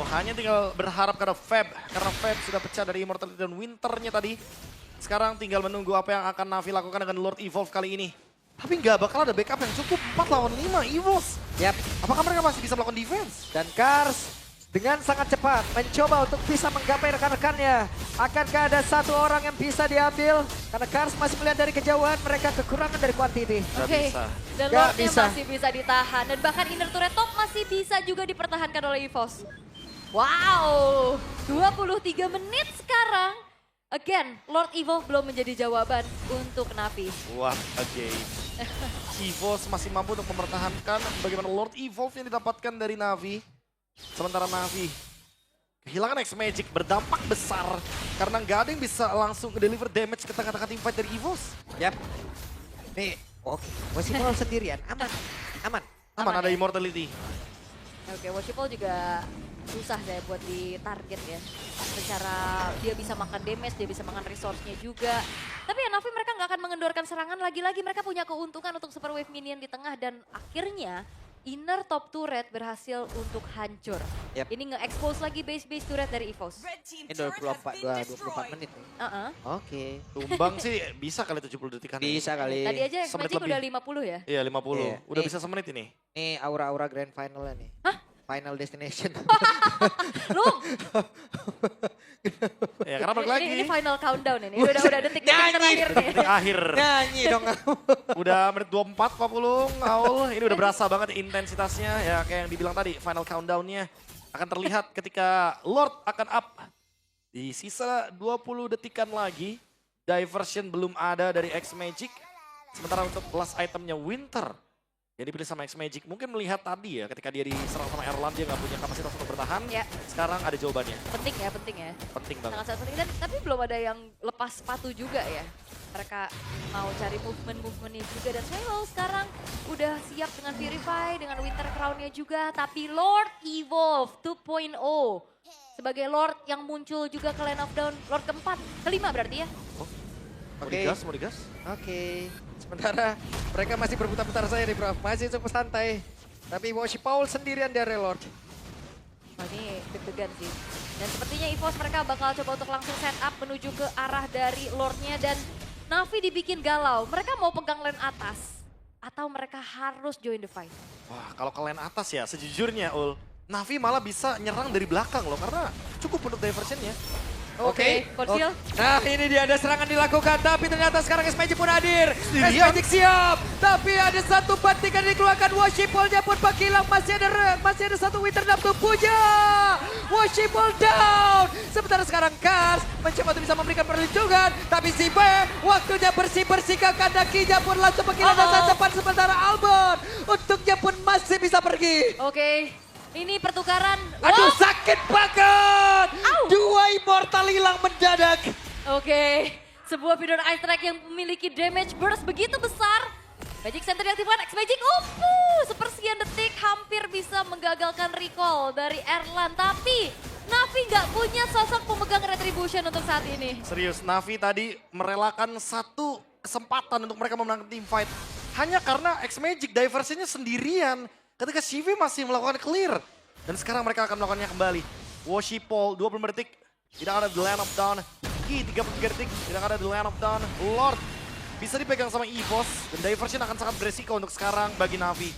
Hanya tinggal berharap karena Feb. Karena Feb sudah pecah dari Immortality dan Winternya tadi. Sekarang tinggal menunggu apa yang akan Navi lakukan dengan Lord Evolve kali ini. Tapi nggak bakal ada backup yang cukup 4 lawan 5 EVOS. Yap. Apakah mereka masih bisa melakukan defense? Dan Kars dengan sangat cepat mencoba untuk bisa menggapai rekan-rekannya. Akankah ada satu orang yang bisa diambil? Karena Kars masih melihat dari kejauhan mereka kekurangan dari quantity. Nggak Oke, bisa. dan Nggak Lordnya bisa. masih bisa ditahan. Dan bahkan inner turret top masih bisa juga dipertahankan oleh EVOS. Wow, 23 menit sekarang. Again, Lord Evolve belum menjadi jawaban untuk Navi. What a game. EVOS masih mampu untuk mempertahankan bagaimana Lord Evolve yang didapatkan dari Navi. Sementara Navi kehilangan X-Magic berdampak besar karena nggak ada yang bisa langsung deliver damage ke tengah-tengah teamfight dari EVOS. Yap. Nih, oke. Worshipful sendirian, aman. Aman. Aman, Aman ada ya? Immortality. Oke, Worshipful juga susah deh buat di target ya. Secara dia bisa makan damage, dia bisa makan resource-nya juga. Tapi ya Navi mereka nggak akan mengendorkan serangan, lagi-lagi mereka punya keuntungan untuk super wave minion di tengah dan akhirnya inner top turret berhasil untuk hancur. Yep. Ini nge-expose lagi base-base turret dari EVOS. Ini 24 menit nih. Oke. Tumbang sih bisa kali 70 detikan. Bisa kali. Tadi aja Semenit X-Magic lebih. udah 50 ya? Iya 50. Iya. Udah Nih. bisa semenit ini. Nih aura-aura grand finalnya nih. Hah? Final destination. Lung, Ya karena balik lagi. ini final countdown ini. Udah detik-detik Nyanyi. terakhir nih. Detik akhir. Nyanyi dong. Udah menit 24 Pak Pulung, Aul. Ini udah berasa banget intensitasnya ya kayak yang dibilang tadi. Final countdown-nya akan terlihat ketika Lord akan up. Di sisa 20 detikan lagi. Diversion belum ada dari X-Magic. Sementara untuk last itemnya Winter. Yang dipilih sama X-Magic. Mungkin melihat tadi ya ketika dia diserang sama Erlan dia nggak punya kapasitas untuk bertahan. Ya. Sekarang ada jawabannya. Penting ya. Penting banget. Sangat-sangat penting. Dan, tapi belum ada yang lepas sepatu juga ya. Mereka mau cari movement-movementnya juga. Dan Swallow sekarang udah siap dengan Purify, dengan Winter Crown-nya juga. Tapi Lord Evolve 2.0 sebagai Lord yang muncul juga ke Line of Down. Lord keempat, kelima berarti ya. Mau Oke. digas, mau digas? Oke. Sementara mereka masih berputar-putar saya nih bro. Masih cukup santai. Tapi Worshipful sendirian dari Lord. Wah ini deg-degan sih. Dan sepertinya EVOS mereka bakal coba untuk langsung set up menuju ke arah dari Lordnya. Dan Navi dibikin galau. Mereka mau pegang lane atas. Atau mereka harus join the fight. Wah, kalau ke lane atas ya, sejujurnya Ul, Navi malah bisa nyerang dari belakang loh, karena cukup untuk diversionnya. Oke, Conceal. Nah ini dia ada serangan dilakukan. Tapi ternyata sekarang X-Magic pun hadir. Sendirian. X-Magic siap. Tapi ada satu bantingan dikeluarkan. Worshipful-nya pun menghilang. Masih ada satu Winter Dam tubuhnya. Worshipful down. Sementara sekarang Kars mencoba untuk bisa memberikan perlindungan. Tapi si B waktunya bersih-bersih ke kandakinya pun langsung menghilang dan depan. Sementara Albert untuknya pun masih bisa pergi. Oke. Ini pertukaran. Aduh sakit banget. Au. Dua Immortal hilang mendadak. Oke. Sebuah Feeder Ice Strike yang memiliki damage burst begitu besar. Magic Center diaktifkan, X-Magic sepersekian detik hampir bisa menggagalkan recall dari Erlan. Tapi Navi nggak punya sosok pemegang Retribution untuk saat ini. Serius, Navi tadi merelakan satu kesempatan untuk mereka memenangkan team fight. Hanya karena X-Magic diversionnya sendirian. Ketika CV masih melakukan clear. Dan sekarang mereka akan melakukannya kembali. Woshipol 25 detik. Tidak ada the land of down. Ki 33 detik. Tidak ada the land of down. Lord bisa dipegang sama EVOS. Dan diversion akan sangat beresiko untuk sekarang bagi Navi.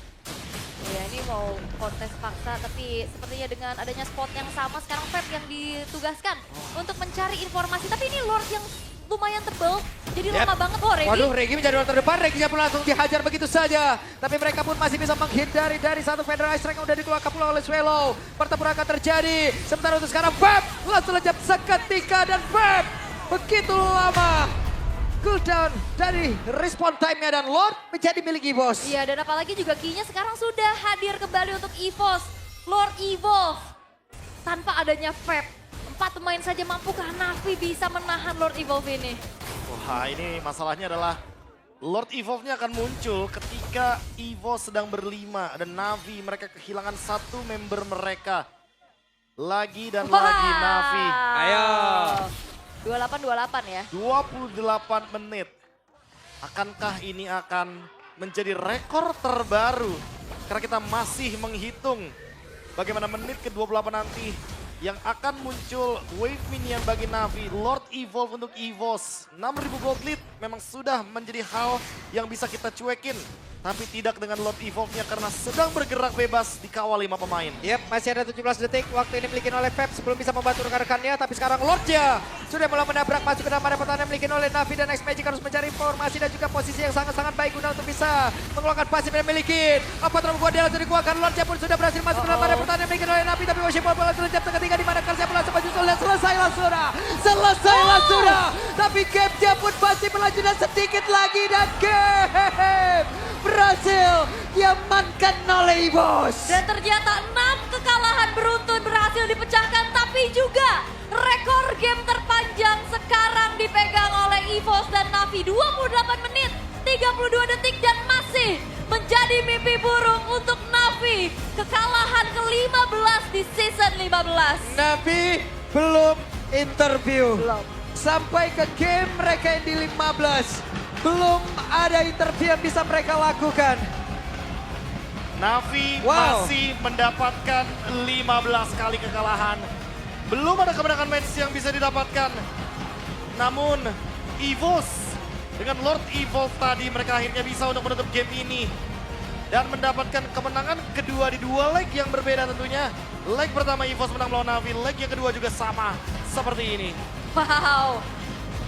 Ya ini mau kontes paksa tapi sepertinya dengan adanya spot yang sama sekarang Feb yang ditugaskan untuk mencari informasi. Tapi ini Lord yang lumayan tebal jadi lama banget. Oh Regi. Waduh, Regi menjadi orang terdepan. Reginya pun langsung dihajar begitu saja. Tapi mereka pun masih bisa menghindari dari satu Federal Ice Strike yang udah dikeluarkan pula oleh Swallow. Pertempuran akan terjadi. Sementara untuk sekarang Feb langsung lejap seketika dan Feb begitu lama cooldown dari respawn time-nya dan Lord menjadi milik EVOS. Iya dan apalagi juga key-nya sekarang sudah hadir kembali untuk EVOS. Lord Evolve tanpa adanya Feb. 4 pemain saja mampukah Navi bisa menahan Lord Evolve ini? Wah ini masalahnya adalah Lord Evolve-nya akan muncul ketika EVOS sedang berlima. Dan Navi mereka kehilangan satu member mereka. Lagi dan lagi Navi. Ayo. 28-28 ya. 28 menit. Akankah ini akan menjadi rekor terbaru? Karena kita masih menghitung bagaimana menit ke-28 nanti yang akan muncul wave minion bagi Navi. Lord Evolve untuk EVOS. 6.000 gold lead memang sudah menjadi hal yang bisa kita cuekin. Tapi tidak dengan Lord Evolve-nya karena sedang bergerak bebas dikawal 5 pemain. Yep, masih ada 17 detik. Waktu ini dimiliki oleh Feb sebelum bisa membantu rekan-rekannya. Tapi sekarang Lordnya sudah mulai menabrak masuk ke dalam area pertahanan dimiliki oleh Navi dan X-Magic harus mencari informasi dan juga posisi yang sangat-sangat baik guna untuk bisa mengeluarkan pasif yang dimiliki. Apa terlalu kuat dia langsung dikeluarkan. Lordnya pun sudah berhasil masuk ke dalam area pertahanan dimiliki oleh Navi. Tapi Woshipol bola terlejap ketiga di mana Karsia bola sempat justru dan selesailah sudah. Tapi game-nya pun masih berlanjut dan sedikit lagi dan game berhasil diamankan oleh EVOS. Dan ternyata 6 kekalahan beruntun berhasil dipecahkan. Tapi juga rekor game terpanjang sekarang dipegang oleh EVOS dan Navi. 28 menit, 32 detik dan masih menjadi mimpi buruk untuk Navi. Kekalahan ke-15 di season 15. Navi belum interview. Belum. Sampai ke game mereka yang di 15. Belum ada interview yang bisa mereka lakukan. Navi Wow. masih mendapatkan 15 kali kekalahan. Belum ada kemenangan match yang bisa didapatkan. Namun EVOS dengan Lord Evolve tadi mereka akhirnya bisa untuk menutup game ini. Dan mendapatkan kemenangan kedua di 2 leg yang berbeda tentunya. Leg pertama EVOS menang melawan Navi, leg yang kedua juga sama seperti ini. Wow,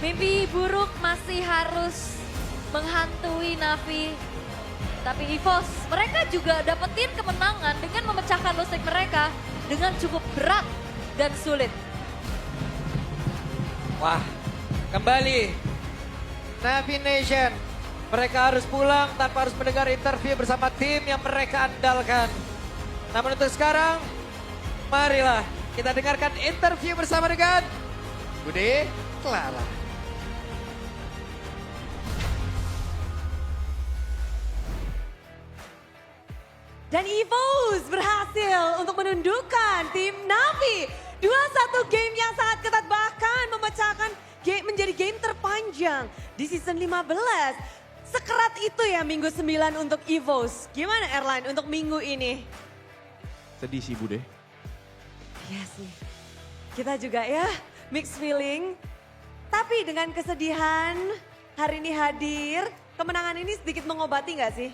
mimpi buruk masih harus menghantui Navi. Tapi EVOS, mereka juga dapetin kemenangan dengan memecahkan losing mereka dengan cukup berat dan sulit. Wah, kembali Navi Nation. Mereka harus pulang tanpa harus mendengar interview bersama tim yang mereka andalkan. Namun untuk sekarang, marilah kita dengarkan interview bersama dengan Bude Clara. Dan EVOS berhasil untuk menundukkan tim Navi. 2-1 game yang sangat ketat bahkan memecahkan game menjadi game terpanjang di season 15. Sekerat itu ya minggu 9 untuk EVOS. Gimana Erlan untuk minggu ini? Sedih sih Bude. Iya sih. Kita juga ya mixed feeling. Tapi dengan kesedihan hari ini hadir, kemenangan ini sedikit mengobati nggak sih?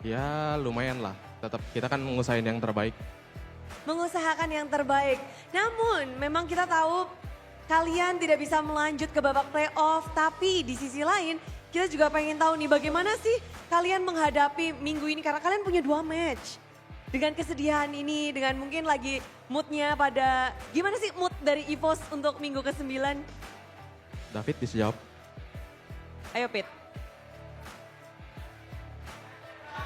Ya lumayan lah, tetap kita kan mengusahain yang terbaik. Mengusahakan yang terbaik. Namun memang kita tahu kalian tidak bisa melanjut ke babak playoff. Tapi di sisi lain kita juga pengen tahu nih bagaimana sih kalian menghadapi minggu ini. Karena kalian punya 2 match. Dengan kesedihan ini, dengan mungkin lagi moodnya pada... Gimana sih mood dari EVOS untuk minggu ke-9? David bisa jawab. Ayo Pit.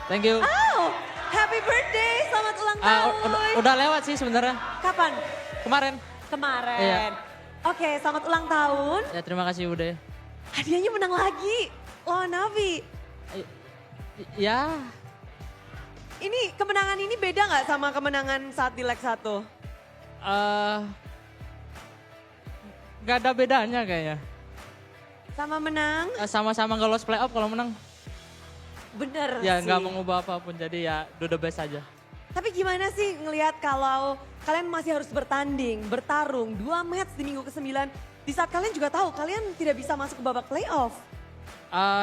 Thank you. Oh, happy birthday, selamat ulang tahun. Udah lewat sih sebenarnya. Kapan? Kemarin. Kemarin. Iya. Oke, selamat ulang tahun. Ya terima kasih Bude. Hadiahnya menang lagi lawan Navi. Ya, ini kemenangan ini beda nggak sama kemenangan saat di leg 1? Gak ada bedanya kayaknya. Sama menang? Sama-sama nggak lolos playoff kalau menang. Bener Ya sih. nggak mengubah apapun, jadi ya do the best aja. Tapi gimana sih ngelihat kalau kalian masih harus bertanding, bertarung, 2 match di minggu ke-9. Di saat kalian juga tahu kalian tidak bisa masuk ke babak playoff.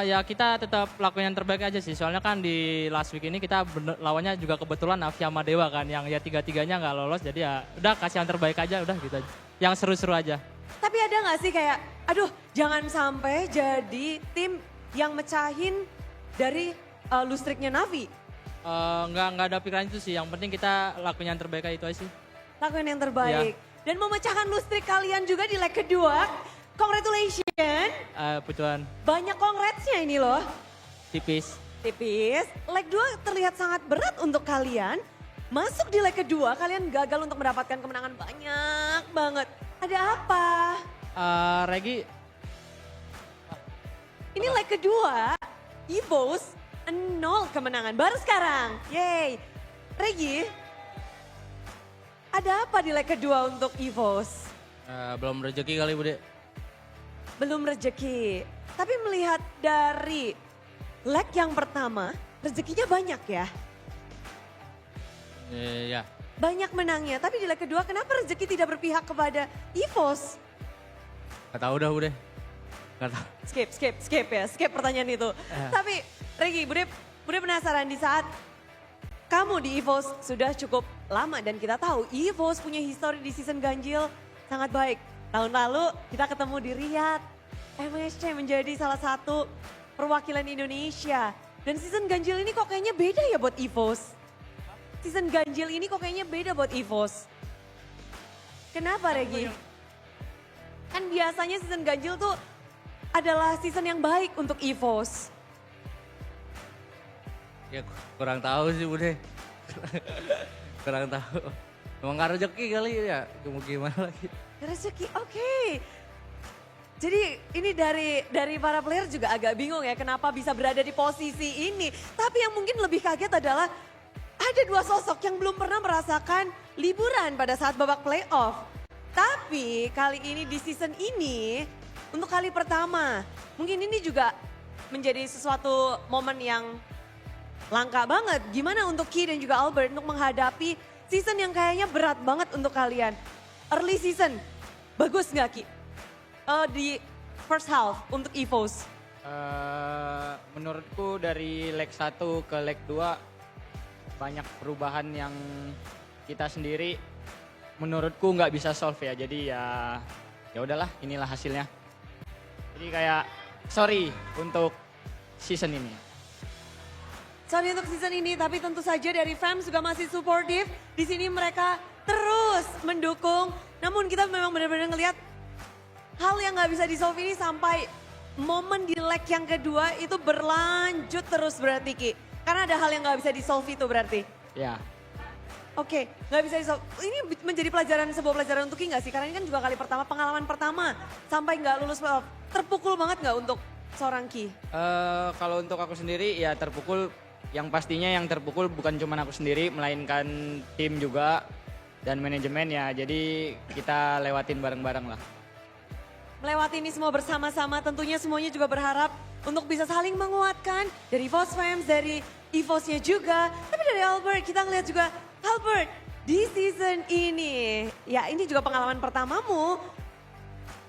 Ya kita tetap lakuin yang terbaik aja sih. Soalnya kan di last week ini kita lawannya juga kebetulan Navi sama Dewa kan. Yang ya tiga-tiganya nggak lolos, jadi ya udah kasih yang terbaik aja, udah gitu aja. Yang seru-seru aja. Tapi ada nggak sih kayak, aduh jangan sampai jadi tim yang mecahin dari lustriknya Navi. Nggak ada pikiran itu sih. Yang penting kita lakuin yang terbaik aja, itu aja sih. Lakuin yang terbaik. Dan memecahkan lustrik kalian juga di leg kedua. Congratulations. Pucuan Banyak congrats-nya ini loh. tipis. Tipis. Leg 2 terlihat sangat berat untuk kalian. Masuk di leg kedua kalian gagal untuk mendapatkan kemenangan banyak banget. Ada apa? Regi, Ini leg kedua, EVOS 0 kemenangan. Baru sekarang. Yeay. Regi, ada apa di leg kedua untuk EVOS? belum rezeki kali Bude. Belum rezeki. Tapi melihat dari leg yang pertama, rezekinya banyak ya. Ya, Banyak menangnya. Tapi di leg kedua kenapa rezeki tidak berpihak kepada EVOS? nggak tahu dah Bude. Nggak tahu. Skip ya. Skip pertanyaan itu. Tapi Regi, Bude penasaran di saat kamu di EVOS sudah cukup lama dan kita tahu EVOS punya histori di season ganjil sangat baik. Tahun lalu kita ketemu di Riyadh, MSC menjadi salah satu perwakilan Indonesia. Dan season ganjil ini kok kayaknya beda ya buat EVOS. Season ganjil ini kok kayaknya beda buat EVOS. Kenapa Regi? Kan biasanya season ganjil tuh adalah season yang baik untuk EVOS. Ya kurang tahu sih Bude. Kurang tahu. Emang nggak rezeki kali ya, mau gimana lagi. Rezeki, oke. Jadi ini dari para player juga agak bingung ya kenapa bisa berada di posisi ini. Tapi yang mungkin lebih kaget adalah ada 2 sosok yang belum pernah merasakan liburan pada saat babak playoff. Tapi kali ini di season ini untuk kali pertama mungkin ini juga menjadi sesuatu momen yang langka banget. Gimana untuk Ki dan juga Albert untuk menghadapi season yang kayaknya berat banget untuk kalian. Early season, bagus nggak Ki? Di first half untuk EVOS. Menurutku dari leg 1 ke leg 2 banyak perubahan yang kita sendiri menurutku nggak bisa solve ya. Jadi ya udahlah, inilah hasilnya. Jadi kayak sorry untuk season ini. Sorry untuk season ini, tapi tentu saja dari fans juga masih supportive. Di sini mereka terus mendukung. Namun kita memang benar-benar ngelihat hal yang nggak bisa di-solve ini sampai momen di leg yang kedua itu berlanjut terus berarti Ki. Karena ada hal yang nggak bisa di-solve itu berarti. Ya, Oke, nggak bisa di-solve. Ini menjadi sebuah pelajaran untuk Ki nggak sih? Karena ini kan juga kali pertama, pengalaman pertama sampai nggak lulus playoff. Terpukul banget nggak untuk seorang Ki? kalau untuk aku sendiri ya terpukul. Yang pastinya yang terpukul bukan cuma aku sendiri, melainkan tim juga dan manajemen ya. Jadi kita lewatin bareng-bareng lah. Melewati ini semua bersama-sama, tentunya semuanya juga berharap untuk bisa saling menguatkan dari EVOS fans, dari EVOS-nya juga. Tapi dari Albert, kita ngeliat juga, Albert, di season ini, ya ini juga pengalaman pertamamu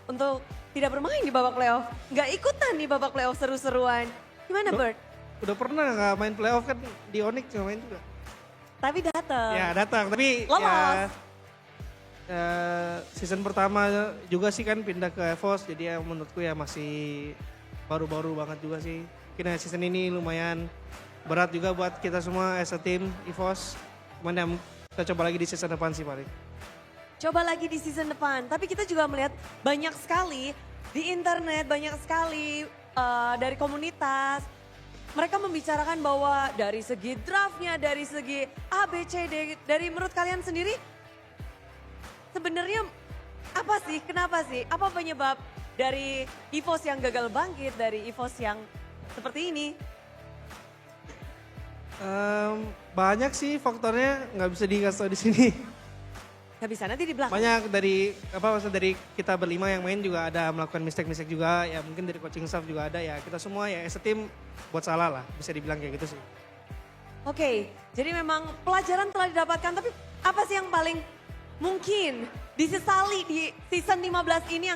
untuk tidak bermain di babak playoff. Nggak ikutan di babak playoff seru-seruan. Gimana Bert? Udah pernah nggak main playoff kan di Onyx nggak main juga. Tapi datang. Ya datang, tapi Lolos. ya season pertama juga sih kan pindah ke EVOS, jadi ya menurutku ya masih baru-baru banget juga sih. Mungkin ya season ini lumayan berat juga buat kita semua as a team EVOS. Cuman ya kita coba lagi di season depan sih paling. Coba lagi di season depan. Tapi kita juga melihat banyak sekali di internet, banyak sekali dari komunitas. Mereka membicarakan bahwa dari segi draftnya, dari segi A, B, C, D, dari menurut kalian sendiri sebenarnya apa sih, kenapa sih, apa penyebab dari EVOS yang gagal bangkit, dari EVOS yang seperti ini? Banyak sih faktornya, nggak bisa dikasih tau di sini. Gak bisa, nanti di belakang. Banyak dari maksudnya dari kita berlima yang main juga ada melakukan mistake juga, ya mungkin dari coaching staff juga ada, ya kita semua ya as a team buat salah lah, bisa dibilang kayak gitu sih. Oke, jadi memang pelajaran telah didapatkan, tapi apa sih yang paling mungkin disesali di season 15 ini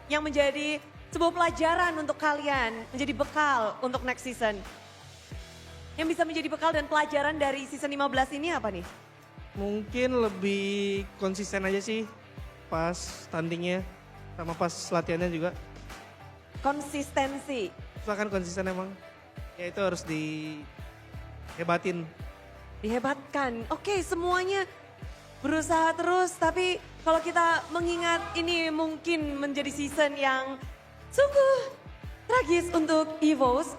yang menjadi sebuah pelajaran untuk kalian, menjadi bekal untuk next season? Yang bisa menjadi bekal dan pelajaran dari season 15 ini apa nih? Mungkin lebih konsisten aja sih pas tandingnya sama pas latihannya juga. Konsistensi. Misalkan konsisten emang, ya itu harus dihebatin. Dihebatkan. Oke, semuanya berusaha terus, tapi kalau kita mengingat ini mungkin menjadi season yang sungguh tragis untuk EVOS.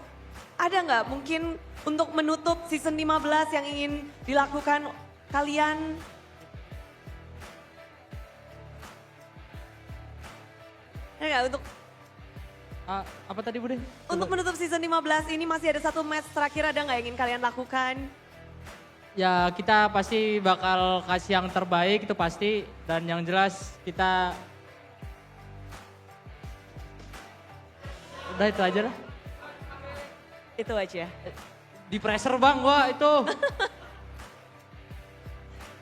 Ada nggak mungkin untuk menutup season 15 yang ingin dilakukan kalian? Ada nggak untuk Apa tadi Bude? untuk menutup season 15 ini masih ada satu match terakhir, ada nggak yang ingin kalian lakukan? Ya kita pasti bakal kasih yang terbaik itu pasti. Dan yang jelas kita... Udah itu aja lah. Itu aja. Di pressure bang gua itu.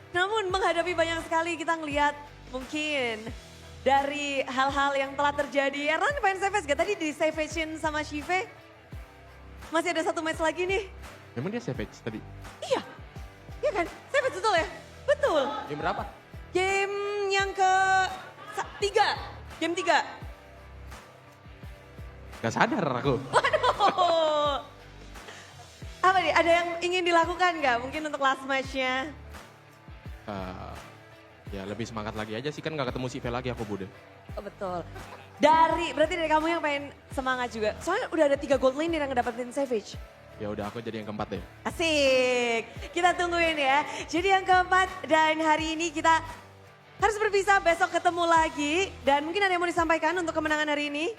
Namun menghadapi banyak sekali kita ngelihat mungkin dari hal-hal yang telah terjadi. Erlan pengen Savage gak? Tadi di Savage-in sama Shive. Masih ada satu match lagi nih. Memang dia savage tadi? Iya. Iya kan? Savage betul ya? Betul. Game berapa? Game yang ke-3. Game 3. Gak sadar aku. Waduh. Apa nih? Ada yang ingin dilakukan gak? Mungkin untuk last match-nya. Ya lebih semangat lagi aja sih, kan gak ketemu si V lagi aku Bude. Oh, betul. Berarti dari kamu yang pengen semangat juga. Soalnya udah ada 3 gold lane yang ngedapetin Savage. Ya udah aku jadi yang keempat deh. Asik, kita tungguin ya. Jadi yang keempat dan hari ini kita harus berpisah, besok ketemu lagi. Dan mungkin ada yang mau disampaikan untuk kemenangan hari ini?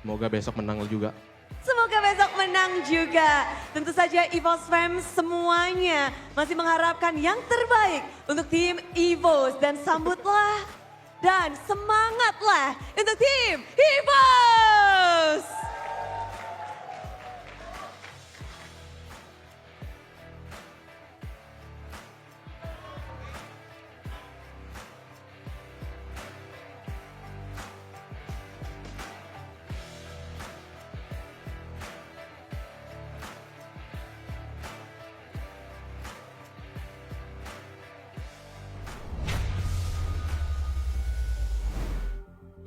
Semoga besok menang juga. Semoga besok menang juga. Tentu saja EVOS fans semuanya masih mengharapkan yang terbaik untuk tim EVOS. Dan sambutlah dan semangatlah untuk tim EVOS.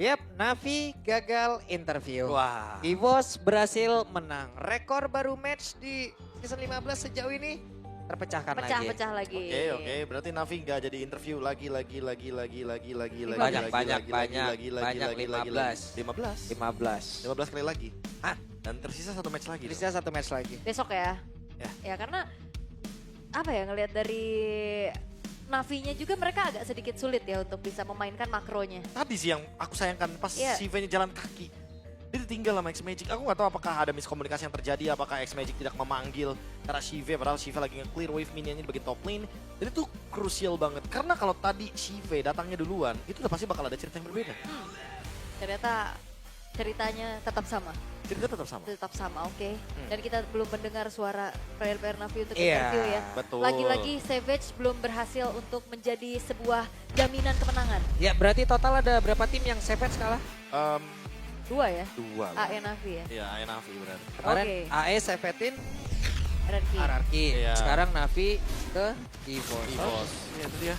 Yap, Navi gagal interview. Wah. EVOS berhasil menang. Rekor baru match di season 15 sejauh ini terpecahkan lagi. Pecah-pecah lagi. Oke, berarti Navi nggak jadi interview lagi. Banyak, 15 kali lagi. Ah. Dan tersisa satu match lagi. Tersisa satu match lagi. Besok ya. Ya. Ya karena apa ya, ngelihat dari Navinya juga mereka agak sedikit sulit ya untuk bisa memainkan makronya. Tadi sih yang aku sayangkan pas Iya. si V-nya jalan kaki. Dia ditinggal sama X-Magic. Aku nggak tahu apakah ada miskomunikasi yang terjadi, apakah X-Magic tidak memanggil karena Shive, padahal Shive lagi nge-clear wave minionnya di bagian top lane. Dan itu krusial banget. Karena kalau tadi Shive datangnya duluan, itu udah pasti bakal ada cerita yang berbeda. Ternyata ceritanya tetap sama. Cerita tetap sama. Tetap sama, oke. Dan kita belum mendengar suara player-player Navi untuk Iya, interview ya. betul. Lagi-lagi Savage belum berhasil untuk menjadi sebuah jaminan kemenangan. Ya berarti total ada berapa tim yang Savage kalah? 2 ya, Dua. AE Navi ya. Iya, AE Navi berarti. Kemarin Oke. AE Savage'in RRQ. Ararki. Iya. Sekarang Navi ke EVOS. EVOS. Ya, itu dia.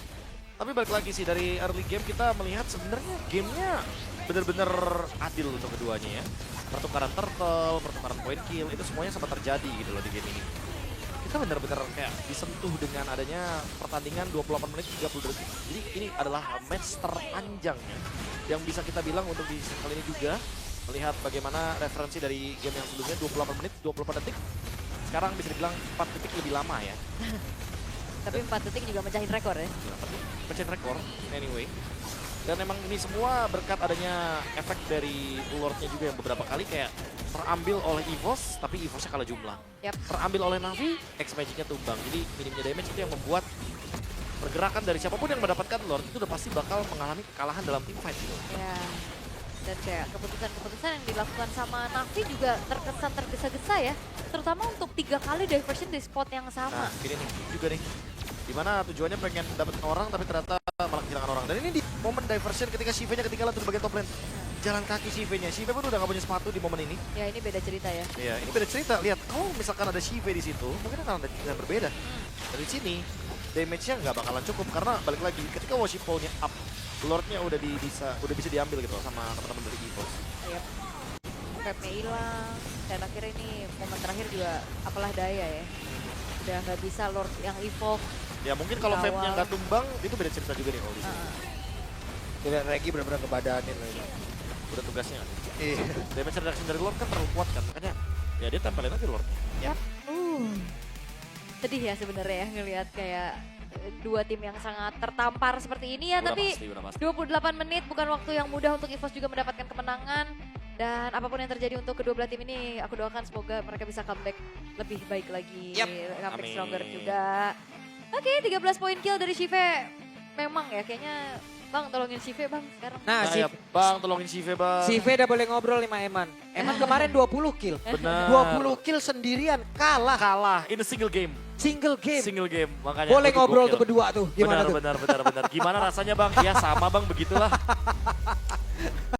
Tapi balik lagi sih dari early game kita melihat sebenarnya gamenya benar-benar adil untuk keduanya ya. Pertukaran turtle, pertukaran point kill, itu semuanya sempat terjadi gitu loh di game ini. Kita benar-benar kayak disentuh dengan adanya pertandingan 28 menit 30 detik. Jadi ini adalah match terpanjang ya. Yang bisa kita bilang untuk di season kali ini juga. Melihat bagaimana referensi dari game yang sebelumnya 28 menit 24 detik. Sekarang bisa dibilang 4 detik lebih lama ya. Tapi 4 detik juga mecahin rekor ya. Pecahin rekor anyway. Dan emang ini semua berkat adanya efek dari Lordnya juga yang beberapa kali kayak terambil oleh EVOS, tapi EVOS-nya kalah jumlah. Yap. Terambil oleh Navi, X-Magic-nya tumbang. Jadi minimnya damage itu yang membuat pergerakan dari siapapun yang mendapatkan Lord itu udah pasti bakal mengalami kekalahan dalam team fight gitu. Ya. Dan kayak keputusan-keputusan yang dilakukan sama Navi juga terkesan tergesa-gesa ya. Terutama untuk 3 kali diversion di spot yang sama. Nah, ini nih juga nih. Dimana tujuannya pengen dapetin orang tapi ternyata malah kehilangan orang. Dan ini di momen diversion ketika Shive-nya ketinggalan tuh di bagian top lane. Jalan kaki Shive-nya. Shive pun udah gak punya sepatu di momen ini. Ya ini beda cerita ya. Iya, ini beda cerita. Lihat, kalau misalkan ada Shive di situ, mungkin akan ada yang berbeda. Dari sini, damage-nya nggak bakalan cukup karena balik lagi ketika worship pool-nya up, Lord-nya udah bisa diambil gitu loh sama teman-teman dari EVOS. Yap. Trap-nya hilang. Dan akhirnya ini momen terakhir juga apalah daya ya. Udah nggak bisa Lord yang evolve. Ya mungkin kalau Awal. vape-nya nggak tumbang, itu beda cerita juga nih kalau di sini. Tidak Regi benar-benar kebadanin loh ini. Udah tugasnya nggak? Iya. Damage reduction dari Lord kan terlalu kuat kan, makanya ya dia tempelin aja Lord. Yap. Sedih ya sebenarnya ya ngelihat kayak dua tim yang sangat tertampar seperti ini ya. Udah Tapi pasti, udah pasti. 28 menit bukan waktu yang mudah untuk EVOS juga mendapatkan kemenangan. Dan apapun yang terjadi untuk kedua belah tim ini, aku doakan semoga mereka bisa comeback lebih baik lagi. Comeback Amin. stronger juga. Oke, 13 poin kill dari Shive. Memang ya kayaknya Bang tolongin Shive Bang sekarang. Nah, Nah, ya, Bang, tolongin Shive, Bang. si V udah boleh ngobrol sama Eman. Eman kemarin 20 kill. Benar. 20 kill sendirian, kalah. Kalah in a single game. Single game. Single game, makanya. Boleh itu ngobrol gokil. tuh berdua tuh, gimana tuh? Benar. Gimana rasanya, Bang? Ya sama, Bang, begitulah.